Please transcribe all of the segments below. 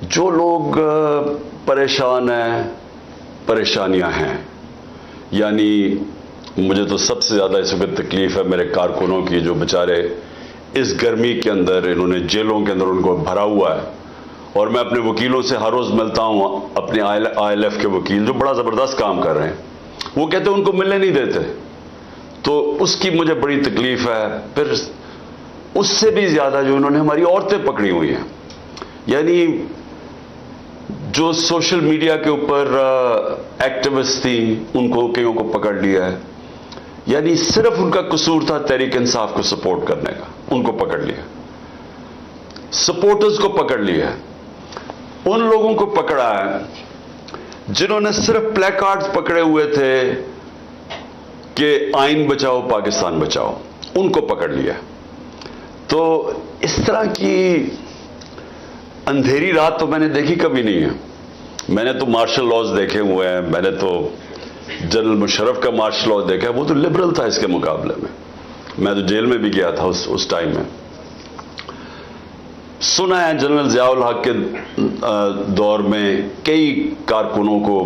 جو لوگ پریشان ہیں، پریشانیاں ہیں، یعنی مجھے تو سب سے زیادہ اس وقت تکلیف ہے میرے کارکنوں کی، جو بیچارے اس گرمی کے اندر انہوں نے جیلوں کے اندر ان کو بھرا ہوا ہے، اور میں اپنے وکیلوں سے ہر روز ملتا ہوں، اپنے آئی ایل ایف کے وکیل جو بڑا زبردست کام کر رہے ہیں، وہ کہتے ہیں ان کو ملنے نہیں دیتے، تو اس کی مجھے بڑی تکلیف ہے۔ پھر اس سے بھی زیادہ جو انہوں نے ہماری عورتیں پکڑی ہوئی ہیں، یعنی جو سوشل میڈیا کے اوپر ایکٹیوسٹ تھیں ان کو کئیوں کو پکڑ لیا ہے، یعنی صرف ان کا قصور تھا تحریک انصاف کو سپورٹ کرنے کا، ان کو پکڑ لیا، سپورٹرز کو پکڑ لیا، ان لوگوں کو پکڑا ہے جنہوں نے صرف پلے کارڈز پکڑے ہوئے تھے کہ آئین بچاؤ پاکستان بچاؤ، ان کو پکڑ لیا۔ تو اس طرح کی اندھیری رات تو میں نے دیکھی کبھی نہیں ہے۔ میں نے تو مارشل لاز دیکھے ہوئے ہیں، میں نے تو جنرل مشرف کا مارشل لاء دیکھا ہے، وہ تو لبرل تھا اس کے مقابلے میں تو جیل میں بھی گیا تھا اس ٹائم میں۔ سنا ہے جنرل ضیاء الحق کے دور میں کئی کارکنوں کو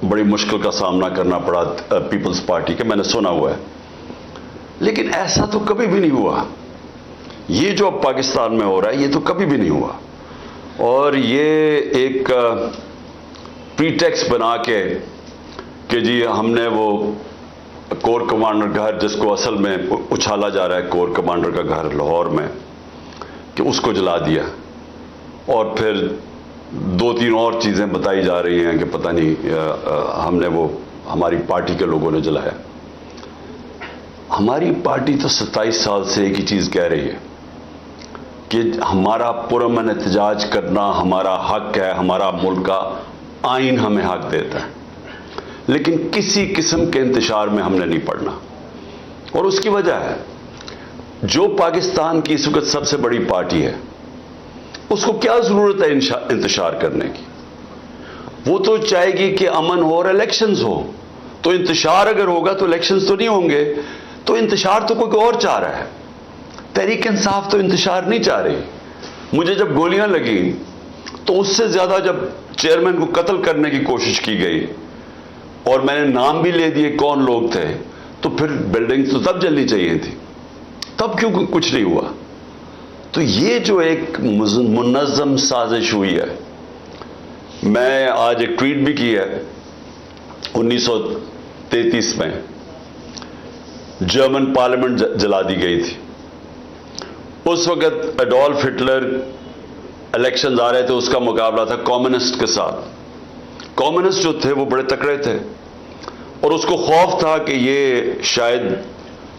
بڑی مشکل کا سامنا کرنا پڑا پیپلز پارٹی کے، میں نے سنا ہوا ہے، لیکن ایسا تو کبھی بھی نہیں ہوا۔ یہ جو اب پاکستان میں ہو رہا ہے یہ تو کبھی بھی نہیں ہوا، اور یہ ایک پریٹیکسٹ بنا کے کہ جی ہم نے وہ کور کمانڈر گھر، جس کو اصل میں اچھالا جا رہا ہے کور کمانڈر کا گھر لاہور میں، کہ اس کو جلا دیا، اور پھر دو تین اور چیزیں بتائی جا رہی ہیں کہ پتہ نہیں ہم نے وہ ہماری پارٹی کے لوگوں نے جلایا۔ ہماری پارٹی تو 27 سال سے ایک ہی چیز کہہ رہی ہے کہ ہمارا پرامن احتجاج کرنا ہمارا حق ہے، ہمارا ملک کا آئین ہمیں حق دیتا ہے، لیکن کسی قسم کے انتشار میں ہم نے نہیں پڑنا، اور اس کی وجہ ہے جو پاکستان کی اس وقت سب سے بڑی پارٹی ہے، اس کو کیا ضرورت ہے انتشار کرنے کی؟ وہ تو چاہے گی کہ امن ہو اور الیکشنز ہو، تو انتشار اگر ہوگا تو الیکشنز تو نہیں ہوں گے، تو انتشار تو کوئی اور چاہ رہا ہے۔ تحریک انصاف تو انتشار نہیں چاہ رہی۔ مجھے جب گولیاں لگیں تو اس سے زیادہ جب چیئرمین کو قتل کرنے کی کوشش کی گئی اور میں نے نام بھی لے دیے کون لوگ تھے، تو پھر بلڈنگ تو تب جلنی چاہیے تھی، تب کیوں کچھ نہیں ہوا؟ تو یہ جو ایک منظم سازش ہوئی ہے، میں آج ایک ٹویٹ بھی کی ہے، 1933 میں جرمن پارلیمنٹ جلا دی گئی تھی، اس وقت ایڈولف ہٹلر الیکشنز آ رہے تھے، اس کا مقابلہ تھا کمیونسٹ کے ساتھ۔ کمیونسٹ جو تھے وہ بڑے تکڑے تھے، اور اس کو خوف تھا کہ یہ شاید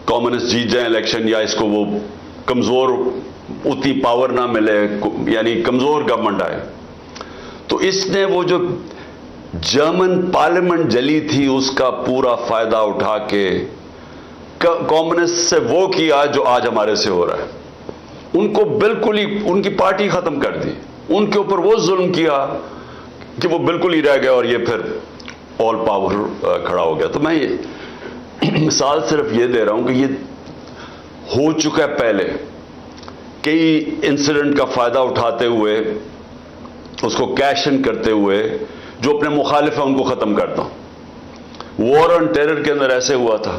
کمیونسٹ جیت جائیں الیکشن، یا اس کو وہ کمزور اتنی پاور نہ ملے، یعنی کمزور گورنمنٹ آئے، تو اس نے وہ جو جرمن پارلیمنٹ جلی تھی اس کا پورا فائدہ اٹھا کے کمیونسٹ سے وہ کیا جو آج ہمارے سے ہو رہا ہے۔ ان کو بالکل ہی ان کی پارٹی ختم کر دی، ان کے اوپر وہ ظلم کیا کہ وہ بالکل ہی رہ گیا، اور یہ پھر آل پاور کھڑا ہو گیا۔ تو میں یہ مثال صرف یہ دے رہا ہوں کہ یہ ہو چکا ہے پہلے، کئی انسیڈنٹ کا فائدہ اٹھاتے ہوئے، اس کو کیش ان کرتے ہوئے، جو اپنے مخالف ہیں ان کو ختم کرتا ہوں۔ وار آن ٹیرر کے اندر ایسے ہوا تھا۔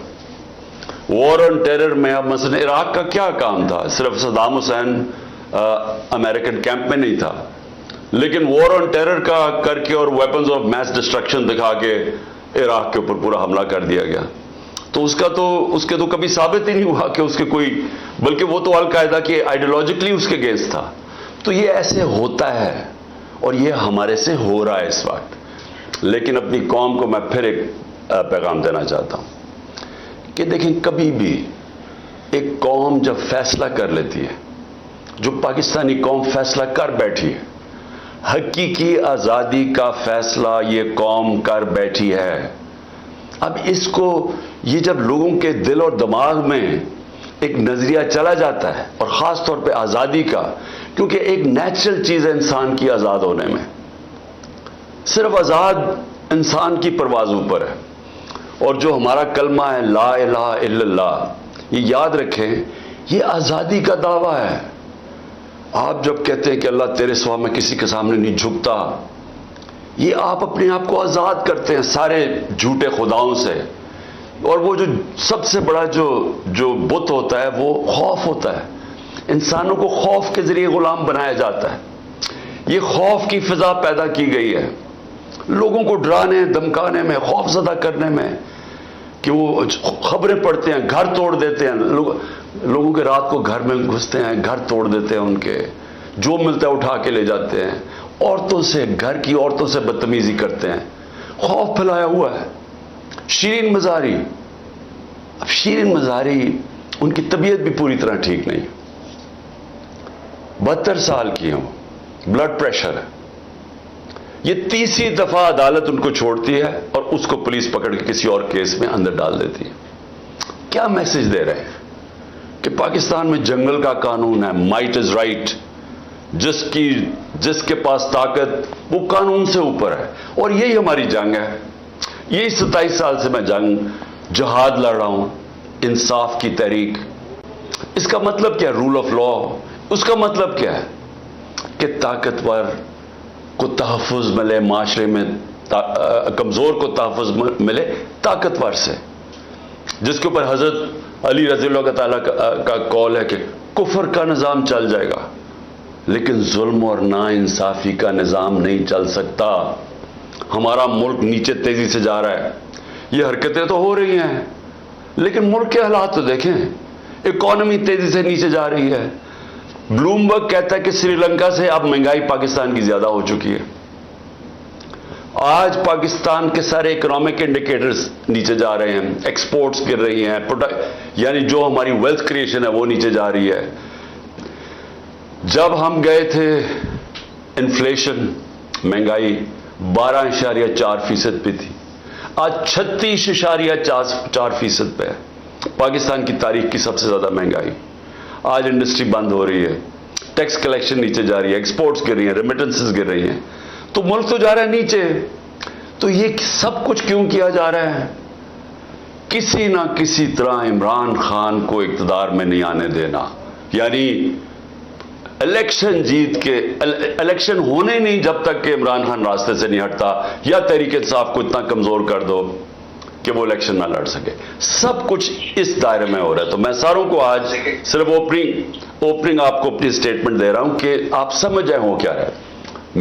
وار آن ٹیرر میں اب مثلا عراق کا کیا کام تھا؟ صرف صدام حسین امریکن کیمپ میں نہیں تھا، لیکن وار آن ٹیرر کا کر کے اور ویپنز آف میس ڈسٹرکشن دکھا کے عراق کے اوپر پورا حملہ کر دیا گیا۔ تو اس کے تو کبھی ثابت ہی نہیں ہوا کہ اس کے کوئی، بلکہ وہ تو القاعدہ کی آئیڈیالوجیکلی اس کے اگینسٹ تھا۔ تو یہ ایسے ہوتا ہے، اور یہ ہمارے سے ہو رہا ہے اس وقت۔ لیکن اپنی قوم کو میں پھر ایک پیغام دینا چاہتا ہوں کہ دیکھیں، کبھی بھی ایک قوم جب فیصلہ کر لیتی ہے، جو پاکستانی قوم فیصلہ کر بیٹھی ہے، حقیقی آزادی کا فیصلہ یہ قوم کر بیٹھی ہے۔ اب اس کو، یہ جب لوگوں کے دل اور دماغ میں ایک نظریہ چلا جاتا ہے، اور خاص طور پہ آزادی کا، کیونکہ ایک نیچرل چیز ہے انسان کی آزاد ہونے میں، صرف آزاد انسان کی پرواز اوپر ہے، اور جو ہمارا کلمہ ہے لا الہ الا اللہ، یہ یاد رکھیں، یہ آزادی کا دعویٰ ہے۔ آپ جب کہتے ہیں کہ اللہ تیرے سوا میں کسی کے سامنے نہیں جھکتا، یہ آپ اپنے آپ کو آزاد کرتے ہیں سارے جھوٹے خداؤں سے. اور وہ جو سب سے بڑا جو بت ہوتا ہے وہ خوف ہوتا ہے. انسانوں کو خوف کے ذریعے غلام بنایا جاتا ہے. یہ خوف کی فضا پیدا کی گئی ہے لوگوں کو ڈرانے دھمکانے میں، خوف زدہ کرنے میں، کہ وہ خبریں پڑھتے ہیں، گھر توڑ دیتے ہیں. لوگوں کے رات کو گھر میں گھستے ہیں، گھر توڑ دیتے ہیں، ان کے جو ملتا ہے اٹھا کے لے جاتے ہیں. عورتوں سے، گھر کی عورتوں سے بدتمیزی کرتے ہیں. خوف پھیلایا ہوا ہے. شیرین مزاری، اب شیرین مزاری ان کی طبیعت بھی پوری طرح ٹھیک نہیں، 72 سال کی ہوں، بلڈ پریشر ہے. یہ 30 دفعہ عدالت ان کو چھوڑتی ہے اور اس کو پولیس پکڑ کے کسی اور کیس میں اندر ڈال دیتی ہے. کیا میسج دے رہے ہیں کہ پاکستان میں جنگل کا قانون ہے، مائٹ از رائٹ، جس کے پاس طاقت وہ قانون سے اوپر ہے. اور یہی ہماری جنگ ہے. یہی 27 سال سے میں جہاد لڑ رہا ہوں، انصاف کی تحریک. اس کا مطلب کیا؟ Role of law. اس کا مطلب کیا ہے کہ طاقتور کو تحفظ ملے، معاشرے میں کمزور کو تحفظ ملے طاقتور سے. جس کے اوپر حضرت علی رضی اللہ تعالیٰ کا قول ہے کہ کفر کا نظام چل جائے گا لیکن ظلم اور نا انصافی کا نظام نہیں چل سکتا. ہمارا ملک نیچے تیزی سے جا رہا ہے. یہ حرکتیں تو ہو رہی ہیں لیکن ملک کے حالات تو دیکھیں. اکانومی تیزی سے نیچے جا رہی ہے. بلومبرگ کہتا ہے کہ سری لنکا سے اب مہنگائی پاکستان کی زیادہ ہو چکی ہے. آج پاکستان کے سارے اکنامک انڈیکیٹرز نیچے جا رہے ہیں. ایکسپورٹس گر رہی ہیں، یعنی جو ہماری ویلتھ کریشن ہے وہ نیچے جا رہی ہے. جب ہم گئے تھے انفلیشن، مہنگائی 12.4% پہ تھی، آج 36.4% پہ ہے. پاکستان کی تاریخ کی سب سے زیادہ مہنگائی. آج انڈسٹری بند ہو رہی ہے، ٹیکس کلیکشن نیچے جا رہی ہے، ایکسپورٹس گر رہی ہیں، ریمیٹنسز گر رہی ہیں. تو ملک تو جا رہا ہے نیچے. تو یہ سب کچھ کیوں کیا جا رہا ہے؟ کسی نہ کسی طرح عمران خان کو اقتدار میں نہیں آنے دینا. یعنی الیکشن جیت کے، الیکشن ہونے نہیں جب تک کہ عمران خان راستے سے نہیں ہٹتا، یا تحریک انصاف کو اتنا کمزور کر دو کہ وہ الیکشن نہ لڑ سکے. سب کچھ اس دائرے میں ہو رہا ہے. تو میں ساروں کو آج صرف اوپننگ آپ کو اپنی سٹیٹمنٹ دے رہا ہوں کہ آپ سمجھ جائیں ہو کیا رہا ہے.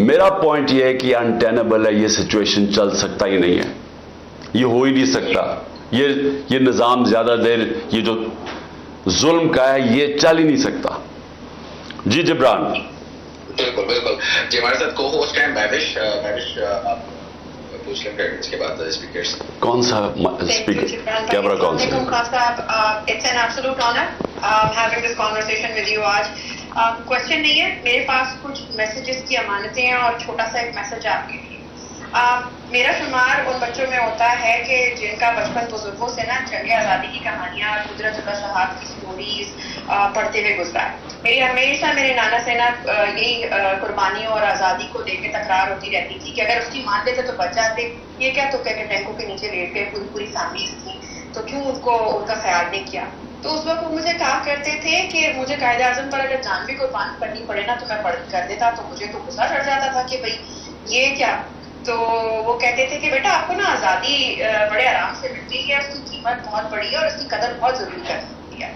میرا پوائنٹ یہ ہے کہ انٹینیبل ہے. یہ سچویشن چل سکتا ہی نہیں ہے، یہ ہو ہی نہیں سکتا. یہ نظام زیادہ دیر یہ جو ظلم کا ہے یہ چل ہی نہیں سکتا. جی جبران. بالکل بالکل جی. ہمارے ساتھ کو ہوسٹ ہیں مہوش. آپ پوچھ لیں کے بعد اسپیکر سے کون سا اسپیکر کیمرہ کون سا؟ It's an absolute honor having this conversation with you آج. کوشچن نہیں ہے میرے پاس، کچھ میسیجز کی امانتیں ہیں اور چھوٹا سا ایک میسج آپ کے لیے. میرا شمار ان بچوں میں ہوتا ہے کہ جن کا بچپن بزرگوں سے نا جنگ آزادی کی کہانیاں، قدرت الشہاد کی سٹوریز پڑھتے ہوئے گزرا ہے. میری ہمیشہ میرے نانا سے نا یہی قربانیوں اور آزادی کو لے کے تکرار ہوتی رہتی تھی کہ اگر اس کی مان لیتے تو بچ جاتے. یہ کیا تو کہ ٹینکوں کے نیچے لیٹ گئے، پوری فیملیز تھی تو کیوں ان کا خیال نہیں کیا. تو اس وقت وہ مجھے کہا کرتے تھے کہ مجھے قائد اعظم پر اگر جان بھی قربان کرنی پڑے نا تو میں کر دیتا. تو مجھے تو غصہ چڑھ جاتا تھا کہ بھائی یہ کیا. تو وہ کہتے تھے کہ بیٹا آپ کو نا آزادی بڑے آرام سے ملتی ہے، اس کی قیمت بہت بڑی ہے اور اس کی قدر بہت ضروری کر سکتی ہے.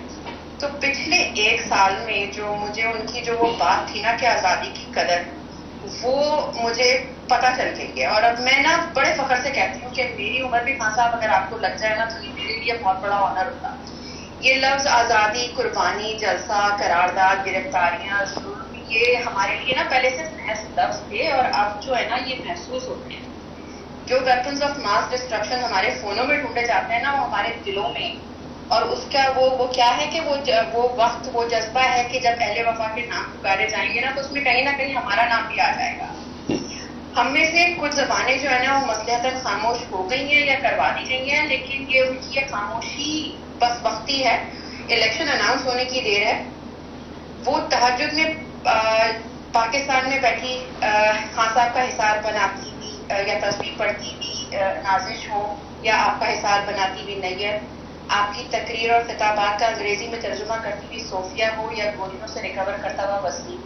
تو پچھلے 1 سال میں جو مجھے ان کی جو وہ بات تھی نا کہ آزادی کی قدر، وہ مجھے پتہ چل گئی ہے. اور اب میں نا بڑے فخر سے کہتی ہوں کہ میری عمر بھی خان صاحب اگر آپ کو لگ جائے نا تو یہ میرے لیے بہت بڑا آنر ہوتا. یہ لفظ آزادی، قربانی، جلسہ، قرارداد، گرفتاریاں، ظلم، یہ ہمارے لیے نا پہلے سے محض لفظ تھے اور اب جو ہے نا یہ محسوس ہوتے ہیں. جو ویپنز آف ماس ڈسٹرکشن ہمارے فونوں میں ڈھونڈے جاتے ہیں نا وہ ہمارے دلوں میں. اور اس کا وہ کیا ہے کہ وہ وقت، وہ جذبہ ہے کہ جب اہل وفا کے نام پکارے جائیں گے نا تو اس میں کہیں نہ کہیں ہمارا نام بھی آ جائے گا. ہم میں سے کچھ زبانیں جو ہے نا وہ مصلحتاً خاموش ہو گئی ہیں یا کروا دی گئی ہیں، لیکن یہ ان کی خاموشی بس وقتی ہے. الیکشن اناؤنس ہونے کی دیر ہے. وہ تہجد میں پاکستان میں بیٹھی خان صاحب کا حصار بناتی ہوئی یا تصویر پڑھتی ہوئی نازش ہو یا آپ کا حصار بناتی ہوئی نیت، آپ کی تقریر اور خطابات کا انگریزی میں ترجمہ کرتی ہوئی صوفیہ ہو یا گولیوں سے ریکور کرتا ہوا وسیم،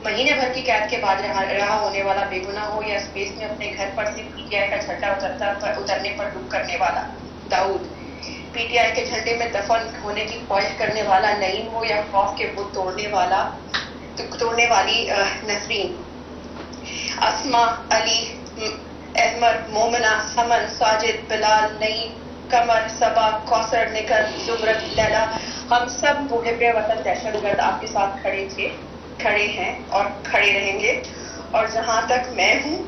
महीने भर की कैद के बाद रहा होने वाला बेगुनाह हो या स्पेस में अपने घर पर से पीटीआई का झंडा उतरने पर दुख करने वाला दाऊद, पीटीआई के झंडे में दफन होने की ख्वाहिश करने वाला नईम हो या खौफ के बुत तोड़ने वाली नसरीन, अस्मा, अली, अहमद, मोमिना, समन, साजिद, बिलाल, नईम, कमर, सबा, कौसर, निकर, जुमरत, लैला, हम सब मुहिब्बे वतन दहशतगर्द आपके साथ खड़े हैं और खड़े रहेंगे। और जहां तक मैं हूँ,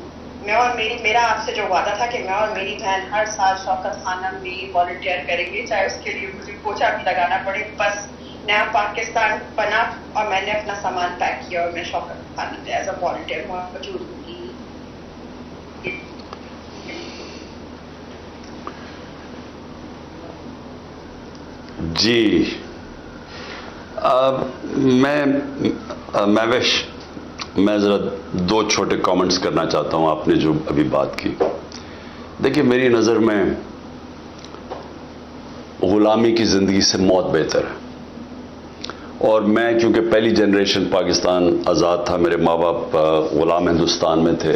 मैं और मेरा आपसे जो वादा था कि मैं और मेरी बहन हर साल शौकत खानम में वॉलंटियर करेंगे, चाहे उसके लिए मुझे पोछा भी लगाना पड़े, बस नया पाकिस्तान बना और मैंने अपना सामान पैक किया और मैं शौकत खानम में एज अ वॉलंटियर मौजूद हूँ। जी, मैं ज़रा दो छोटे कमेंट्स करना चाहता हूँ आपने जो अभी बात की। देखिए, मेरी नज़र में ग़ुलामी की ज़िंदगी से मौत बेहतर है। और मैं क्योंकि पहली जनरेशन पाकिस्तान आज़ाद था, मेरे माँ बाप ग़ुलाम हिंदुस्तान में थे,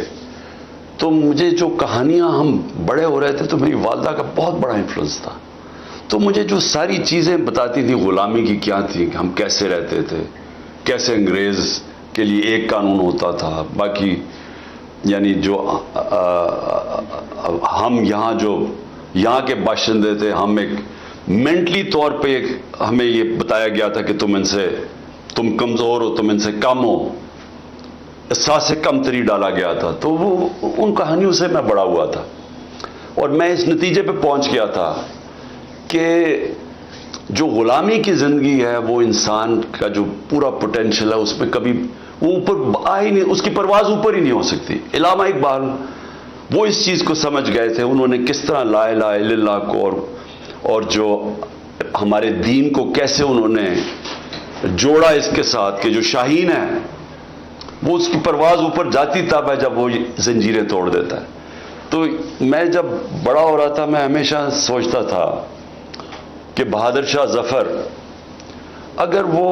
तो मुझे जो कहानियाँ हम बड़े हो रहे थे तो मेरी वालदा का बहुत बड़ा इन्फ्लुएंस था। तो मुझे जो सारी चीज़ें बताती थी ग़ुलामी की क्या थी, हम कैसे रहते थे, कैसे अंग्रेज़ के लिए एक कानून होता था, बाकी यानी जो हम यहाँ के बाशिंदे थे, हम एक मेंटली तौर पे हमें ये बताया गया था कि तुम कमज़ोर हो, तुम इनसे कम हो, एहसास से कम तरी डाला गया था। तो वो उन कहानियों से मैं बड़ा हुआ था और मैं इस नतीजे पे पहुंच गया था कि जो ग़ुलामी की ज़िंदगी है वो इंसान का जो पूरा पोटेंशियल है उसमें कभी वो ऊपर आ ही नहीं, उसकी परवाज़ ऊपर ही नहीं हो सकती। इलामा इकबाल वो इस चीज़ को समझ गए थे, उन्होंने किस तरह ला इलाहा इल्लल्लाह को और जो हमारे दीन को कैसे उन्होंने जोड़ा इसके साथ कि जो शाहीन है वो उसकी परवाज़ ऊपर जाती तब है जब वो जंजीरें तोड़ देता है। तो मैं जब बड़ा हो रहा था मैं हमेशा सोचता था कि बहादुर शाह ज़फ़र अगर वो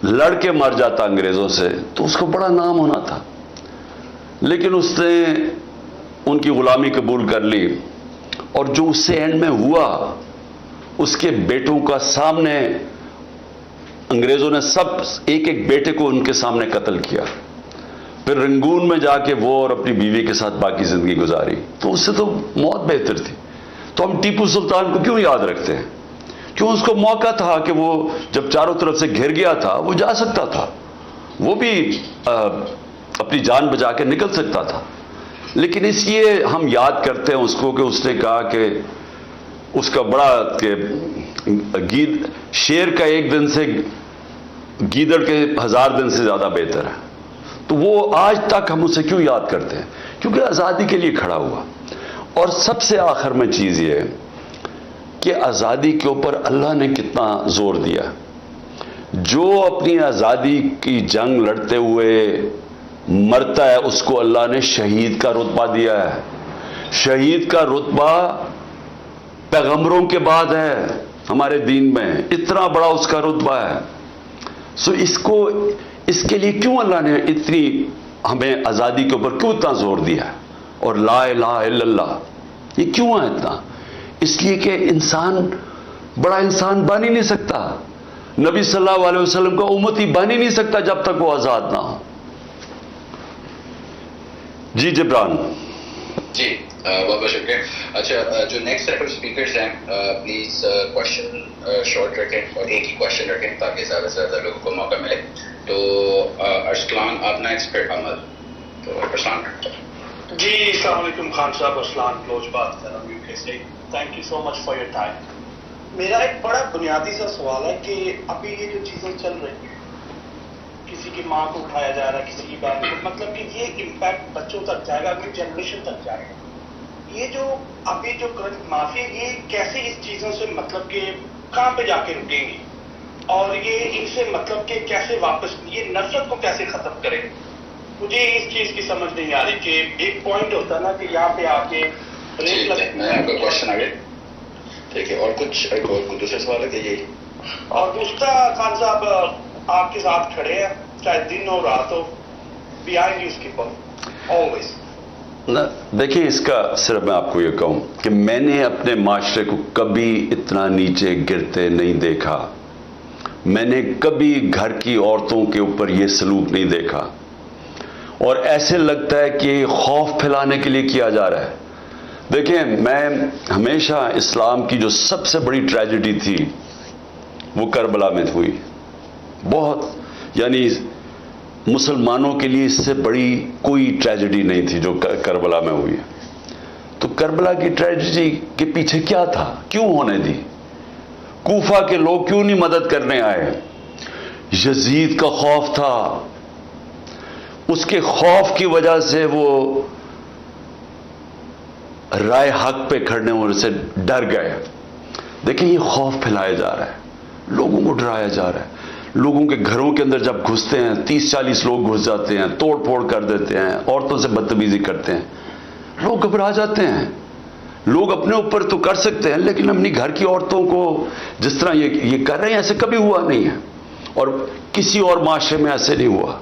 लड़ के मर जाता अंग्रेज़ों से तो उसको बड़ा नाम होना था, लेकिन उसने उनकी ग़ुलामी कबूल कर ली और जो उससे एंड में हुआ, उसके बेटों का सामने अंग्रेज़ों ने सब एक एक बेटे को उनके सामने कत्ल किया, फिर रंगून में जाके वो और अपनी बीवी के साथ बाकी ज़िंदगी गुजारी। तो उससे तो मौत बेहतर थी। तो हम टीपू सुल्तान को क्यों याद रखते हैं? क्यों? उसको मौका था कि वो जब चारों तरफ से घिर गया था वो जा सकता था, वो भी अपनी जान बचा के निकल सकता था, लेकिन इसलिए हम याद करते हैं उसको कि उसने कहा कि उसका बड़ा कि शेर का एक दिन से गीदड़ के 1000 दिन से ज़्यादा बेहतर है। तो वो आज तक हम उसे क्यों याद करते हैं? क्योंकि आज़ादी के लिए खड़ा हुआ। और सबसे आखिर में चीज़ ये है कि आज़ादी के ऊपर अल्लाह ने कितना ज़ोर दिया। जो अपनी आज़ादी की जंग लड़ते हुए मरता है उसको अल्लाह ने शहीद का रुतबा दिया है। शहीद का रुतबा पैगंबरों के बाद है हमारे दीन में, इतना बड़ा उसका रुतबा है। सो इसके लिए क्यों अल्लाह ने इतनी हमें आज़ादी के ऊपर क्यों इतना जोर दिया है? और ला इलाहा इल्लल्लाह ये क्यों है इतना? इसलिए कि इंसान बड़ा इंसान बन ही नहीं सकता, नबी सल्लल्लाहु अलैहि वसल्लम का उम्मती बन ही नहीं सकता जब तक वो आज़ाद ना हो। जी जिब्रान जी, बहुत बहुत शुक्रिया। अच्छा, जो नेक्स्ट सेट ऑफ स्पीकर्स हैं प्लीज क्वेश्चन शॉर्ट रखें और एक ही क्वेश्चन रखें ताकि ज़्यादा से ज़्यादा लोगों को मौका मिले। तो अरसलान आप नेक्स्ट, फिर अमल। तो अरसलान जी, अस्सलाम वालेकुम खान साहब, अरसलान क्लोज बात कर रहा हूँ यूके से। Thank you so much for your time. मेरा एक बड़ा बुनियादी सा सवाल है कि अभी ये जो चीज़ें चल रही हैं, किसी की माँ को उठाया जा रहा है, किसी की बहन को, मतलब कि ये इम्पैक्ट बच्चों तक जाएगा, अगली जनरेशन तक जाएगा। ये जो अभी जो करंट माफी, ये कैसे इस चीज़ों से मतलब कि कहाँ पे जाके रुकेंगी और ये इनसे मतलब कि कैसे वापस ये नफरत को कैसे खत्म करें? मुझे इस चीज की समझ नहीं आ रही कि एक पॉइंट होता है ना कि यहाँ पे आके आपका क्वेश्चन आगे, ठीक है। और कुछ दूसरे सवाल है कि यही? और दूसरा खान साहब आपके साथ खड़े हैं चाहे दिन हो रात हो, behind you skipper, always. देखिए, इसका सिर्फ मैं आपको ये कहूं कि मैंने अपने माशरे को कभी इतना नीचे गिरते नहीं देखा। मैंने कभी घर की औरतों के ऊपर ये सलूक नहीं देखा, और ऐसे लगता है कि खौफ फैलाने के लिए किया जा रहा है। देखिए, मैं हमेशा इस्लाम की जो सबसे बड़ी ट्रेजेडी थी वो करबला में हुई। बहुत, यानी मुसलमानों के लिए इससे बड़ी कोई ट्रेजेडी नहीं थी जो करबला में हुई है। तो करबला की ट्रेजेडी के पीछे क्या था, क्यों होने दी? कूफा के लोग क्यों नहीं मदद करने आए? यजीद का खौफ था, उसके खौफ की वजह से वो राय हक पे खड़ने होने से डर गए। देखिए, ये खौफ फैलाया जा रहा है, लोगों को डराया जा रहा है। लोगों के घरों के अंदर जब घुसते हैं 30-40 लोग घुस जाते हैं, तोड़ फोड़ कर देते हैं, औरतों से बदतमीजी करते हैं, लोग घबरा जाते हैं। लोग अपने ऊपर तो कर सकते हैं, लेकिन अपनी घर की औरतों को जिस तरह ये कर रहे हैं, ऐसे कभी हुआ नहीं है, और किसी और माशरे में ऐसे नहीं हुआ।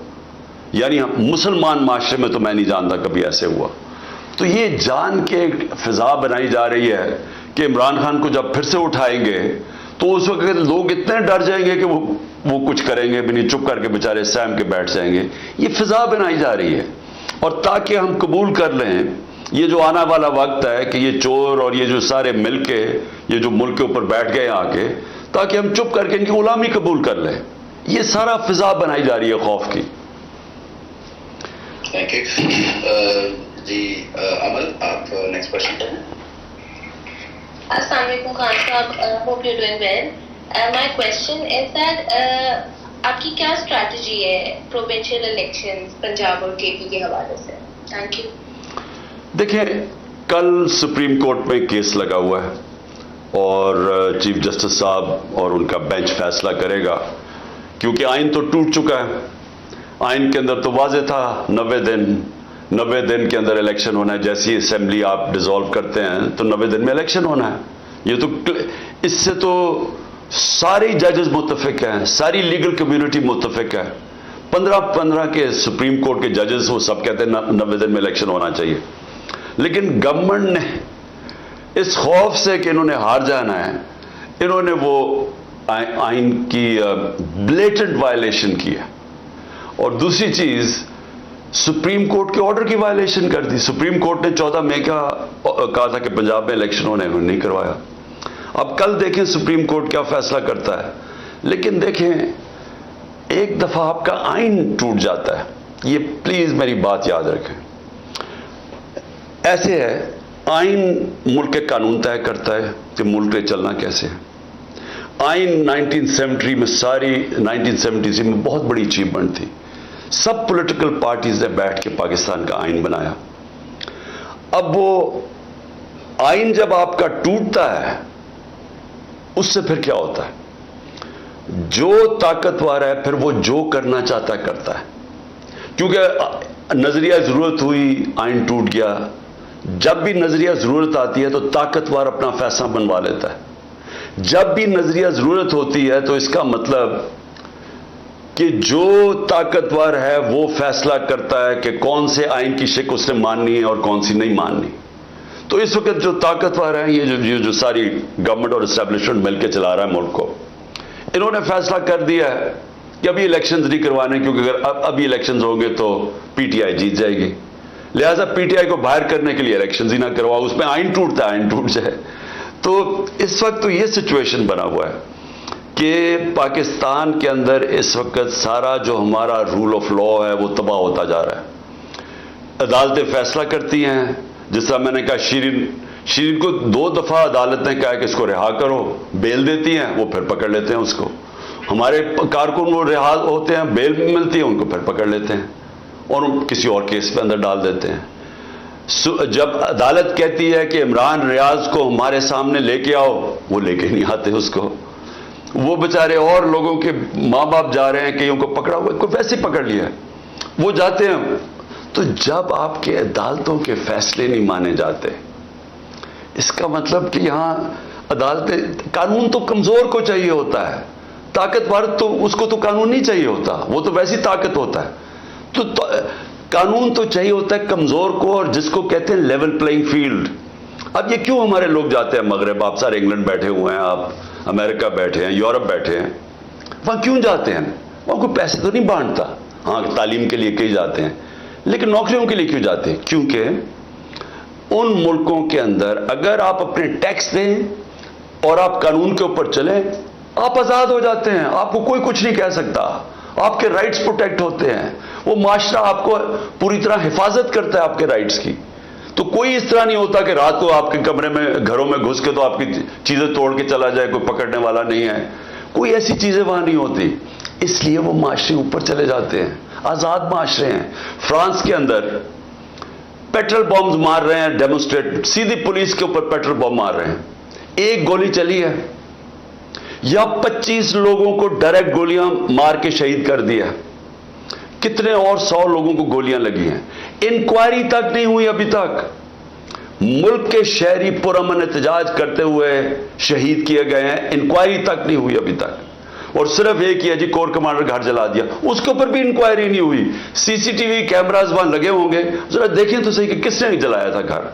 यानी मुसलमान माशरे में तो मैं नहीं जानता कभी ऐसे हुआ। तो ये जान के फिजा बनाई जा रही है कि इमरान खान को जब फिर से उठाएंगे तो उस वक्त लोग इतने डर जाएंगे कि वो कुछ करेंगे भी नहीं, चुप करके बेचारे सहम के बैठ जाएंगे। ये फिजा बनाई जा रही है, और ताकि हम कबूल कर लें ये जो आने वाला वक्त है कि ये चोर और ये जो सारे मिलके ये जो मुल्क के ऊपर बैठ गए आके, ताकि हम चुप करके इनकी गुलामी कबूल कर लें। ये सारा फिजा बनाई जा रही है खौफ की। थैंक यू जी। अमल, आप नेक्स्ट क्वेश्चन करें। Assalamu alaikum Khan Sahab, hope you're doing well. My question is that आपकी क्या स्ट्रैटेजी है प्रोविंशियल इलेक्शंस पंजाब और केपी के हवाले से? Thank you. देखिए, कल सुप्रीम कोर्ट में केस लगा हुआ है, और चीफ जस्टिस साहब और उनका बेंच फैसला करेगा, क्योंकि आइन तो टूट चुका है। आइन के अंदर तो वाज़ेह था 90 दिन के अंदर इलेक्शन होना है। जैसी असेंबली आप डिसॉल्व करते हैं तो 90 दिन में इलेक्शन होना है। ये तो, इससे तो सारे जजेस मुत्तफिक हैं, सारी लीगल कम्युनिटी मुत्तफिक है। 15 के सुप्रीम कोर्ट के जजेस वो सब कहते हैं 90 दिन में इलेक्शन होना चाहिए। लेकिन गवर्नमेंट ने इस खौफ से कि इन्होंने हार जाना है, इन्होंने वो आइन की ब्लेटेंट वायलेशन की है। और दूसरी चीज, सुप्रीम कोर्ट के ऑर्डर की वायलेशन कर दी। सुप्रीम कोर्ट ने 14 मई का कहा था कि पंजाब में इलेक्शन होने, उन्होंने नहीं करवाया। अब कल देखें सुप्रीम कोर्ट क्या फैसला करता है। लेकिन देखें, एक दफा आपका आइन टूट जाता है, ये प्लीज मेरी बात याद रखें। ऐसे है, आइन मुल्क के कानून तय करता है कि मुल्क में चलना कैसे है। आइन 1970 में, सारी 1970 में बहुत बड़ी अचीवमेंट थी। सब पॉलिटिकल पार्टीज ने बैठ के पाकिस्तान का आइन बनाया। अब वो आइन जब आपका टूटता है, उससे फिर क्या होता है? जो ताकतवर है फिर वो जो करना चाहता है करता है, क्योंकि नजरिया जरूरत हुई, आइन टूट गया। जब भी नजरिया जरूरत आती है तो ताकतवर अपना फैसला बनवा लेता है। जब भी नजरिया जरूरत होती है तो इसका मतलब कि जो ताकतवर है वो फैसला करता है कि कौन से आइन की शिक उसने माननी है और कौन सी नहीं माननी। तो इस वक्त जो ताकतवर है, ये जो सारी गवर्नमेंट और एस्टेब्लिशमेंट मिलकर चला रहा है मुल्क को, इन्होंने फैसला कर दिया है कि अभी इलेक्शंस नहीं करवाने, क्योंकि अगर अभी इलेक्शंस होंगे तो पीटीआई जीत जाएगी। लिहाजा पीटीआई को बाहर करने के लिए इलेक्शंस ही ना करवाओ, उसमें आइन टूटता है, आइन टूट जाए। तो इस वक्त तो ये सिचुएशन बना हुआ है कि पाकिस्तान के अंदर इस वक्त सारा जो हमारा रूल ऑफ लॉ है वो तबाह होता जा रहा है। अदालतें फैसला करती हैं, जिस तरह मैंने कहा, शीरीन को 2 दफा अदालत ने कहा कि इसको रिहा करो, बेल देती हैं, वो फिर पकड़ लेते हैं उसको। हमारे कारकुन वो रिहा होते हैं, बेल मिलती है, उनको फिर पकड़ लेते हैं और किसी और केस पे अंदर डाल देते हैं। जब अदालत कहती है कि इमरान रियाज को हमारे सामने लेके आओ, वो लेके नहीं आते उसको। वो बेचारे और लोगों के माँ बाप जा रहे हैं, कईयों को पकड़ा हुआ, कोई वैसे पकड़ लिया, वो जाते हैं। तो जब आपके अदालतों के फैसले नहीं माने जाते, इसका मतलब कि यहां अदालतें, कानून तो कमजोर को चाहिए होता है, ताकतवर तो उसको तो कानून नहीं चाहिए होता, वो तो वैसी ताकत होता है। तो कानून तो चाहिए होता है कमजोर को, और जिसको कहते हैं लेवल प्लेइंग फील्ड। अब ये क्यों हमारे लोग जाते हैं मगरब, आप सारे इंग्लैंड बैठे हुए हैं, आप अमेरिका बैठे हैं, यूरोप बैठे हैं, वहां क्यों जाते हैं? वहां कोई पैसे तो नहीं बांटता, हाँ तालीम के लिए कई जाते हैं, लेकिन नौकरियों के लिए क्यों जाते हैं? क्योंकि उन मुल्कों के अंदर अगर आप अपने टैक्स दें और आप कानून के ऊपर चलें, आप आजाद हो जाते हैं, आपको कोई कुछ नहीं कह सकता, आपके राइट्स प्रोटेक्ट होते हैं, वो माशरा आपको पूरी तरह हिफाजत करता है आपके राइट्स की। तो कोई इस तरह नहीं होता कि रात को आपके कमरे में घरों में घुस के तो आपकी चीजें तोड़ के चला जाए, कोई पकड़ने वाला नहीं है, कोई ऐसी चीजें वहां नहीं होती। इसलिए वो माशरे ऊपर चले जाते हैं, आजाद माशरे हैं। फ्रांस के अंदर पेट्रोल बॉम्ब मार रहे हैं डेमोन्स्ट्रेट, सीधी पुलिस के ऊपर पेट्रोल बॉम्ब मार रहे हैं, एक गोली चली है, या 25 लोगों को डायरेक्ट गोलियां मार के शहीद कर दिया, कितने और 100 लोगों को गोलियां लगी हैं, इंक्वायरी तक नहीं हुई अभी तक। मुल्क के शहरी पुरअमन एहतजाज करते हुए शहीद किए गए हैं, इंक्वायरी तक नहीं हुई अभी तक। और सिर्फ एक ही है जी, कोर कमांडर घर जला दिया, उसके ऊपर भी इंक्वायरी नहीं हुई। सीसीटीवी कैमरास वहां लगे होंगे, जरा देखें तो सही कि किसने जलाया था घर,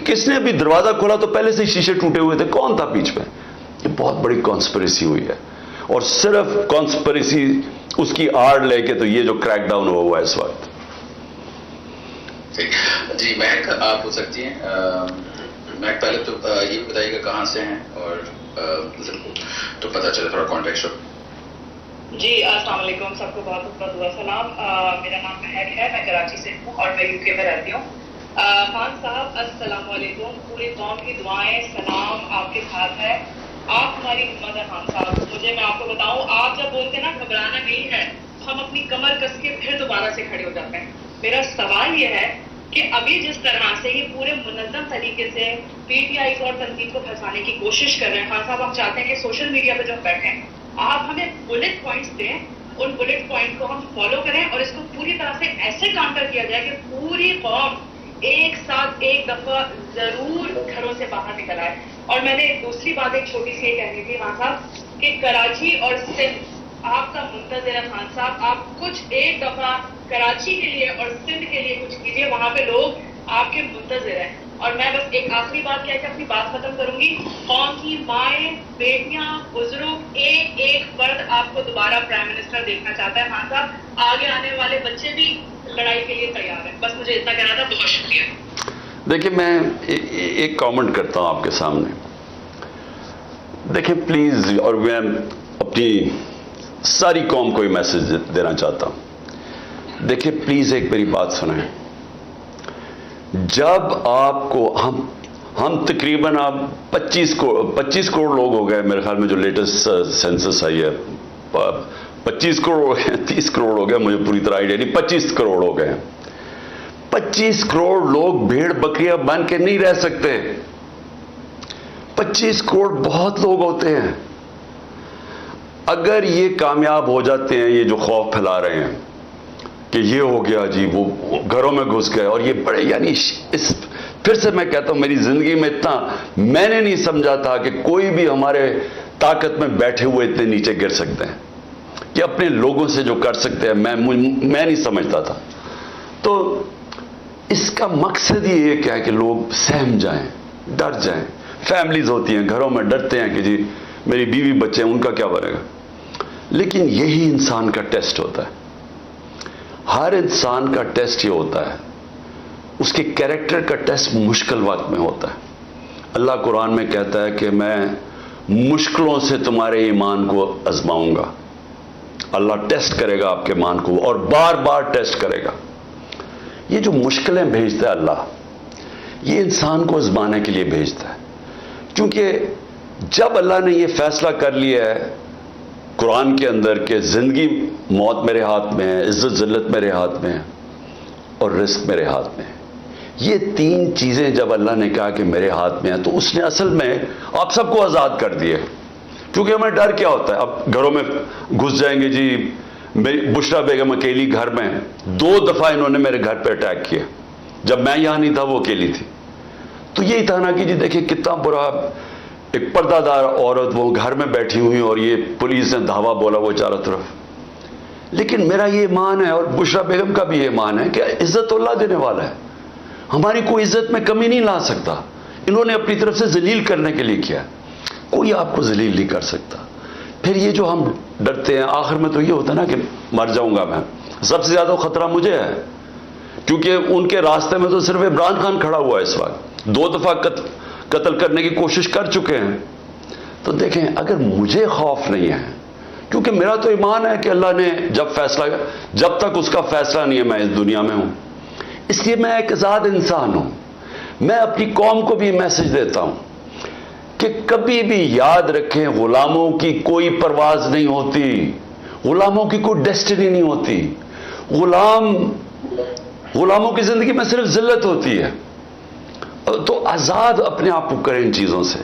किसने भी दरवाजा खोला तो पहले से शीशे टूटे हुए थे, कौन था बीच में? ये बहुत बड़ी कॉन्स्पिरेसी हुई है, और सिर्फ कॉन्स्पिरेसी उसकी आड़ लेके तो ये जो क्रैकडाउन हुआ है इस वक्त। जी महक, आप पूछ सकती हैं। महक, पहले तो ये भी बताइएगा कहाँ से हैं, और तो पता चले थोड़ा कॉन्टेक्स्ट हो। जी अस्सलाम वालेकुम, सबको बहुत बहुत दुआ सलाम। मेरा नाम महक है, मैं कराची से हूँ और मैं यूके में रहती हूँ। खान साहब अस्सलाम वालेकुम, पूरी कौम की दुआएं सलाम आपके साथ है, आप हमारी हिम्मत है खान साहब। मैं आपको बताऊं, आप जब बोलते हैं ना घबराना नहीं है, हम अपनी कमर कस के फिर दोबारा से खड़े हो जाते हैं। मेरा सवाल यह है कि अभी जिस तरह से ये पूरे मुनज़्ज़म तरीके से पीटीआई और तनकीद को फंसाने की कोशिश कर रहे हैं, खान साहब हम चाहते हैं कि सोशल मीडिया पे जब बैठें आप हमें बुलेट पॉइंट्स दें, उन बुलेट पॉइंट को हम फॉलो करें और इसको पूरी तरह से ऐसे काउंटर किया जाए कि पूरी कौम एक साथ एक दफा जरूर घरों से बाहर निकल आए। और मैंने दूसरी बात एक छोटी सी ये कहनी थी खान साहब कि कराची और सिंध आपका मुंतज़िर है खान साहब, आप कुछ एक दफा कराची के लिए और सिंध के लिए कुछ कीजिए, वहां पे लोग आपके मुंतज़िर हैं। और मैं बस एक आखिरी बात कह के अपनी बात खत्म करूंगी, कौम की माएँ, बेटियां, बुजुर्ग, एक एक फर्द आपको दोबारा प्राइम मिनिस्टर देखना चाहता है खान साहब। आगे आने वाले बच्चे भी लड़ाई के लिए तैयार हैं। बस मुझे इतना कहना था, बहुत शुक्रिया। देखिए, मैं एक कमेंट करता हूं आपके सामने। देखिए प्लीज, और मैं अपनी सारी कौम को ये मैसेज देना चाहता हूं। देखिए प्लीज एक मेरी बात सुनें। जब आपको हम तकरीबन आप 25 करोड़ लोग हो गए मेरे ख्याल में, जो लेटेस्ट सेंसस आई है 25 करोड़ हो गए, 30 करोड़ हो गए, मुझे पूरी तरह आइडिया नहीं, 25 करोड़ हो गए। 25 करोड़ लोग भेड़ बकरियां बन के नहीं रह सकते। 25 करोड़ बहुत लोग होते हैं। अगर ये कामयाब हो जाते हैं, ये जो खौफ फैला रहे हैं कि ये हो गया जी, वो घरों में घुस गए, और ये बड़े, यानी इस, फिर से मैं कहता हूं, मेरी जिंदगी में इतना मैंने नहीं समझा था कि कोई भी हमारे ताकत में बैठे हुए इतने नीचे गिर सकते हैं, कि अपने लोगों से जो कर सकते हैं, मैं नहीं समझता था। तो इसका मकसद ही एक है कि लोग सहम जाएं, डर जाएं। फैमिलीज होती हैं, घरों में डरते हैं कि जी मेरी बीवी बच्चे हैं, उनका क्या बनेगा। लेकिन यही इंसान का टेस्ट होता है। हर इंसान का टेस्ट ये होता है, उसके कैरेक्टर का टेस्ट मुश्किल वक्त में होता है। अल्लाह कुरान में कहता है कि मैं मुश्किलों से तुम्हारे ईमान को आजमाऊंगा। अल्लाह टेस्ट करेगा आपके ईमान को, और बार बार टेस्ट करेगा। ये जो मुश्किलें भेजता है अल्लाह, ये इंसान को आजमाने के लिए भेजता है। क्योंकि जब अल्लाह ने ये फैसला कर लिया है कुरान के अंदर कि जिंदगी मौत मेरे हाथ में है, इज्जत जिल्लत मेरे हाथ में है, और रिस्क मेरे हाथ में है, ये तीन चीजें जब अल्लाह ने कहा कि मेरे हाथ में है, तो उसने असल में आप सबको आजाद कर दिए। क्योंकि हमें डर क्या होता है, अब घरों में घुस जाएंगे जी। मेरी बुशरा बेगम अकेली घर में, 2 दफा इन्होंने मेरे घर पे अटैक किया, जब मैं यहां नहीं था वो अकेली थी। तो यही था ना कि जी देखिए कितना बुरा ایک پردہ دار عورت وہ گھر میں بیٹھی ہوئی اور یہ پولیس نے دھاوا بولا وہ چاروں طرف. لیکن میرا یہ ایمان ہے اور بشرا بیگم کا بھی یہ ایمان ہے کہ عزت اللہ دینے والا ہے, ہماری کوئی عزت میں کمی نہیں لا سکتا. انہوں نے اپنی طرف سے ذلیل کرنے کے لیے کیا, کوئی آپ کو ذلیل نہیں کر سکتا. پھر یہ جو ہم ڈرتے ہیں آخر میں تو یہ ہوتا ہے نا کہ مر جاؤں گا میں, سب سے زیادہ خطرہ مجھے ہے کیونکہ ان کے راستے میں تو صرف عمران خان کھڑا ہوا ہے اس وقت, 2 دفعہ قتل کرنے کی کوشش کر چکے ہیں. تو دیکھیں اگر مجھے خوف نہیں ہے کیونکہ میرا تو ایمان ہے کہ اللہ نے جب تک اس کا فیصلہ نہیں ہے میں اس دنیا میں ہوں, اس لیے میں ایک آزاد انسان ہوں. میں اپنی قوم کو بھی میسج دیتا ہوں کہ کبھی بھی یاد رکھیں غلاموں کی کوئی پرواز نہیں ہوتی, غلاموں کی کوئی ڈیسٹنی نہیں ہوتی. غلاموں کی زندگی میں صرف ذلت ہوتی ہے. تو آزاد اپنے آپ کو کریں ان چیزوں سے.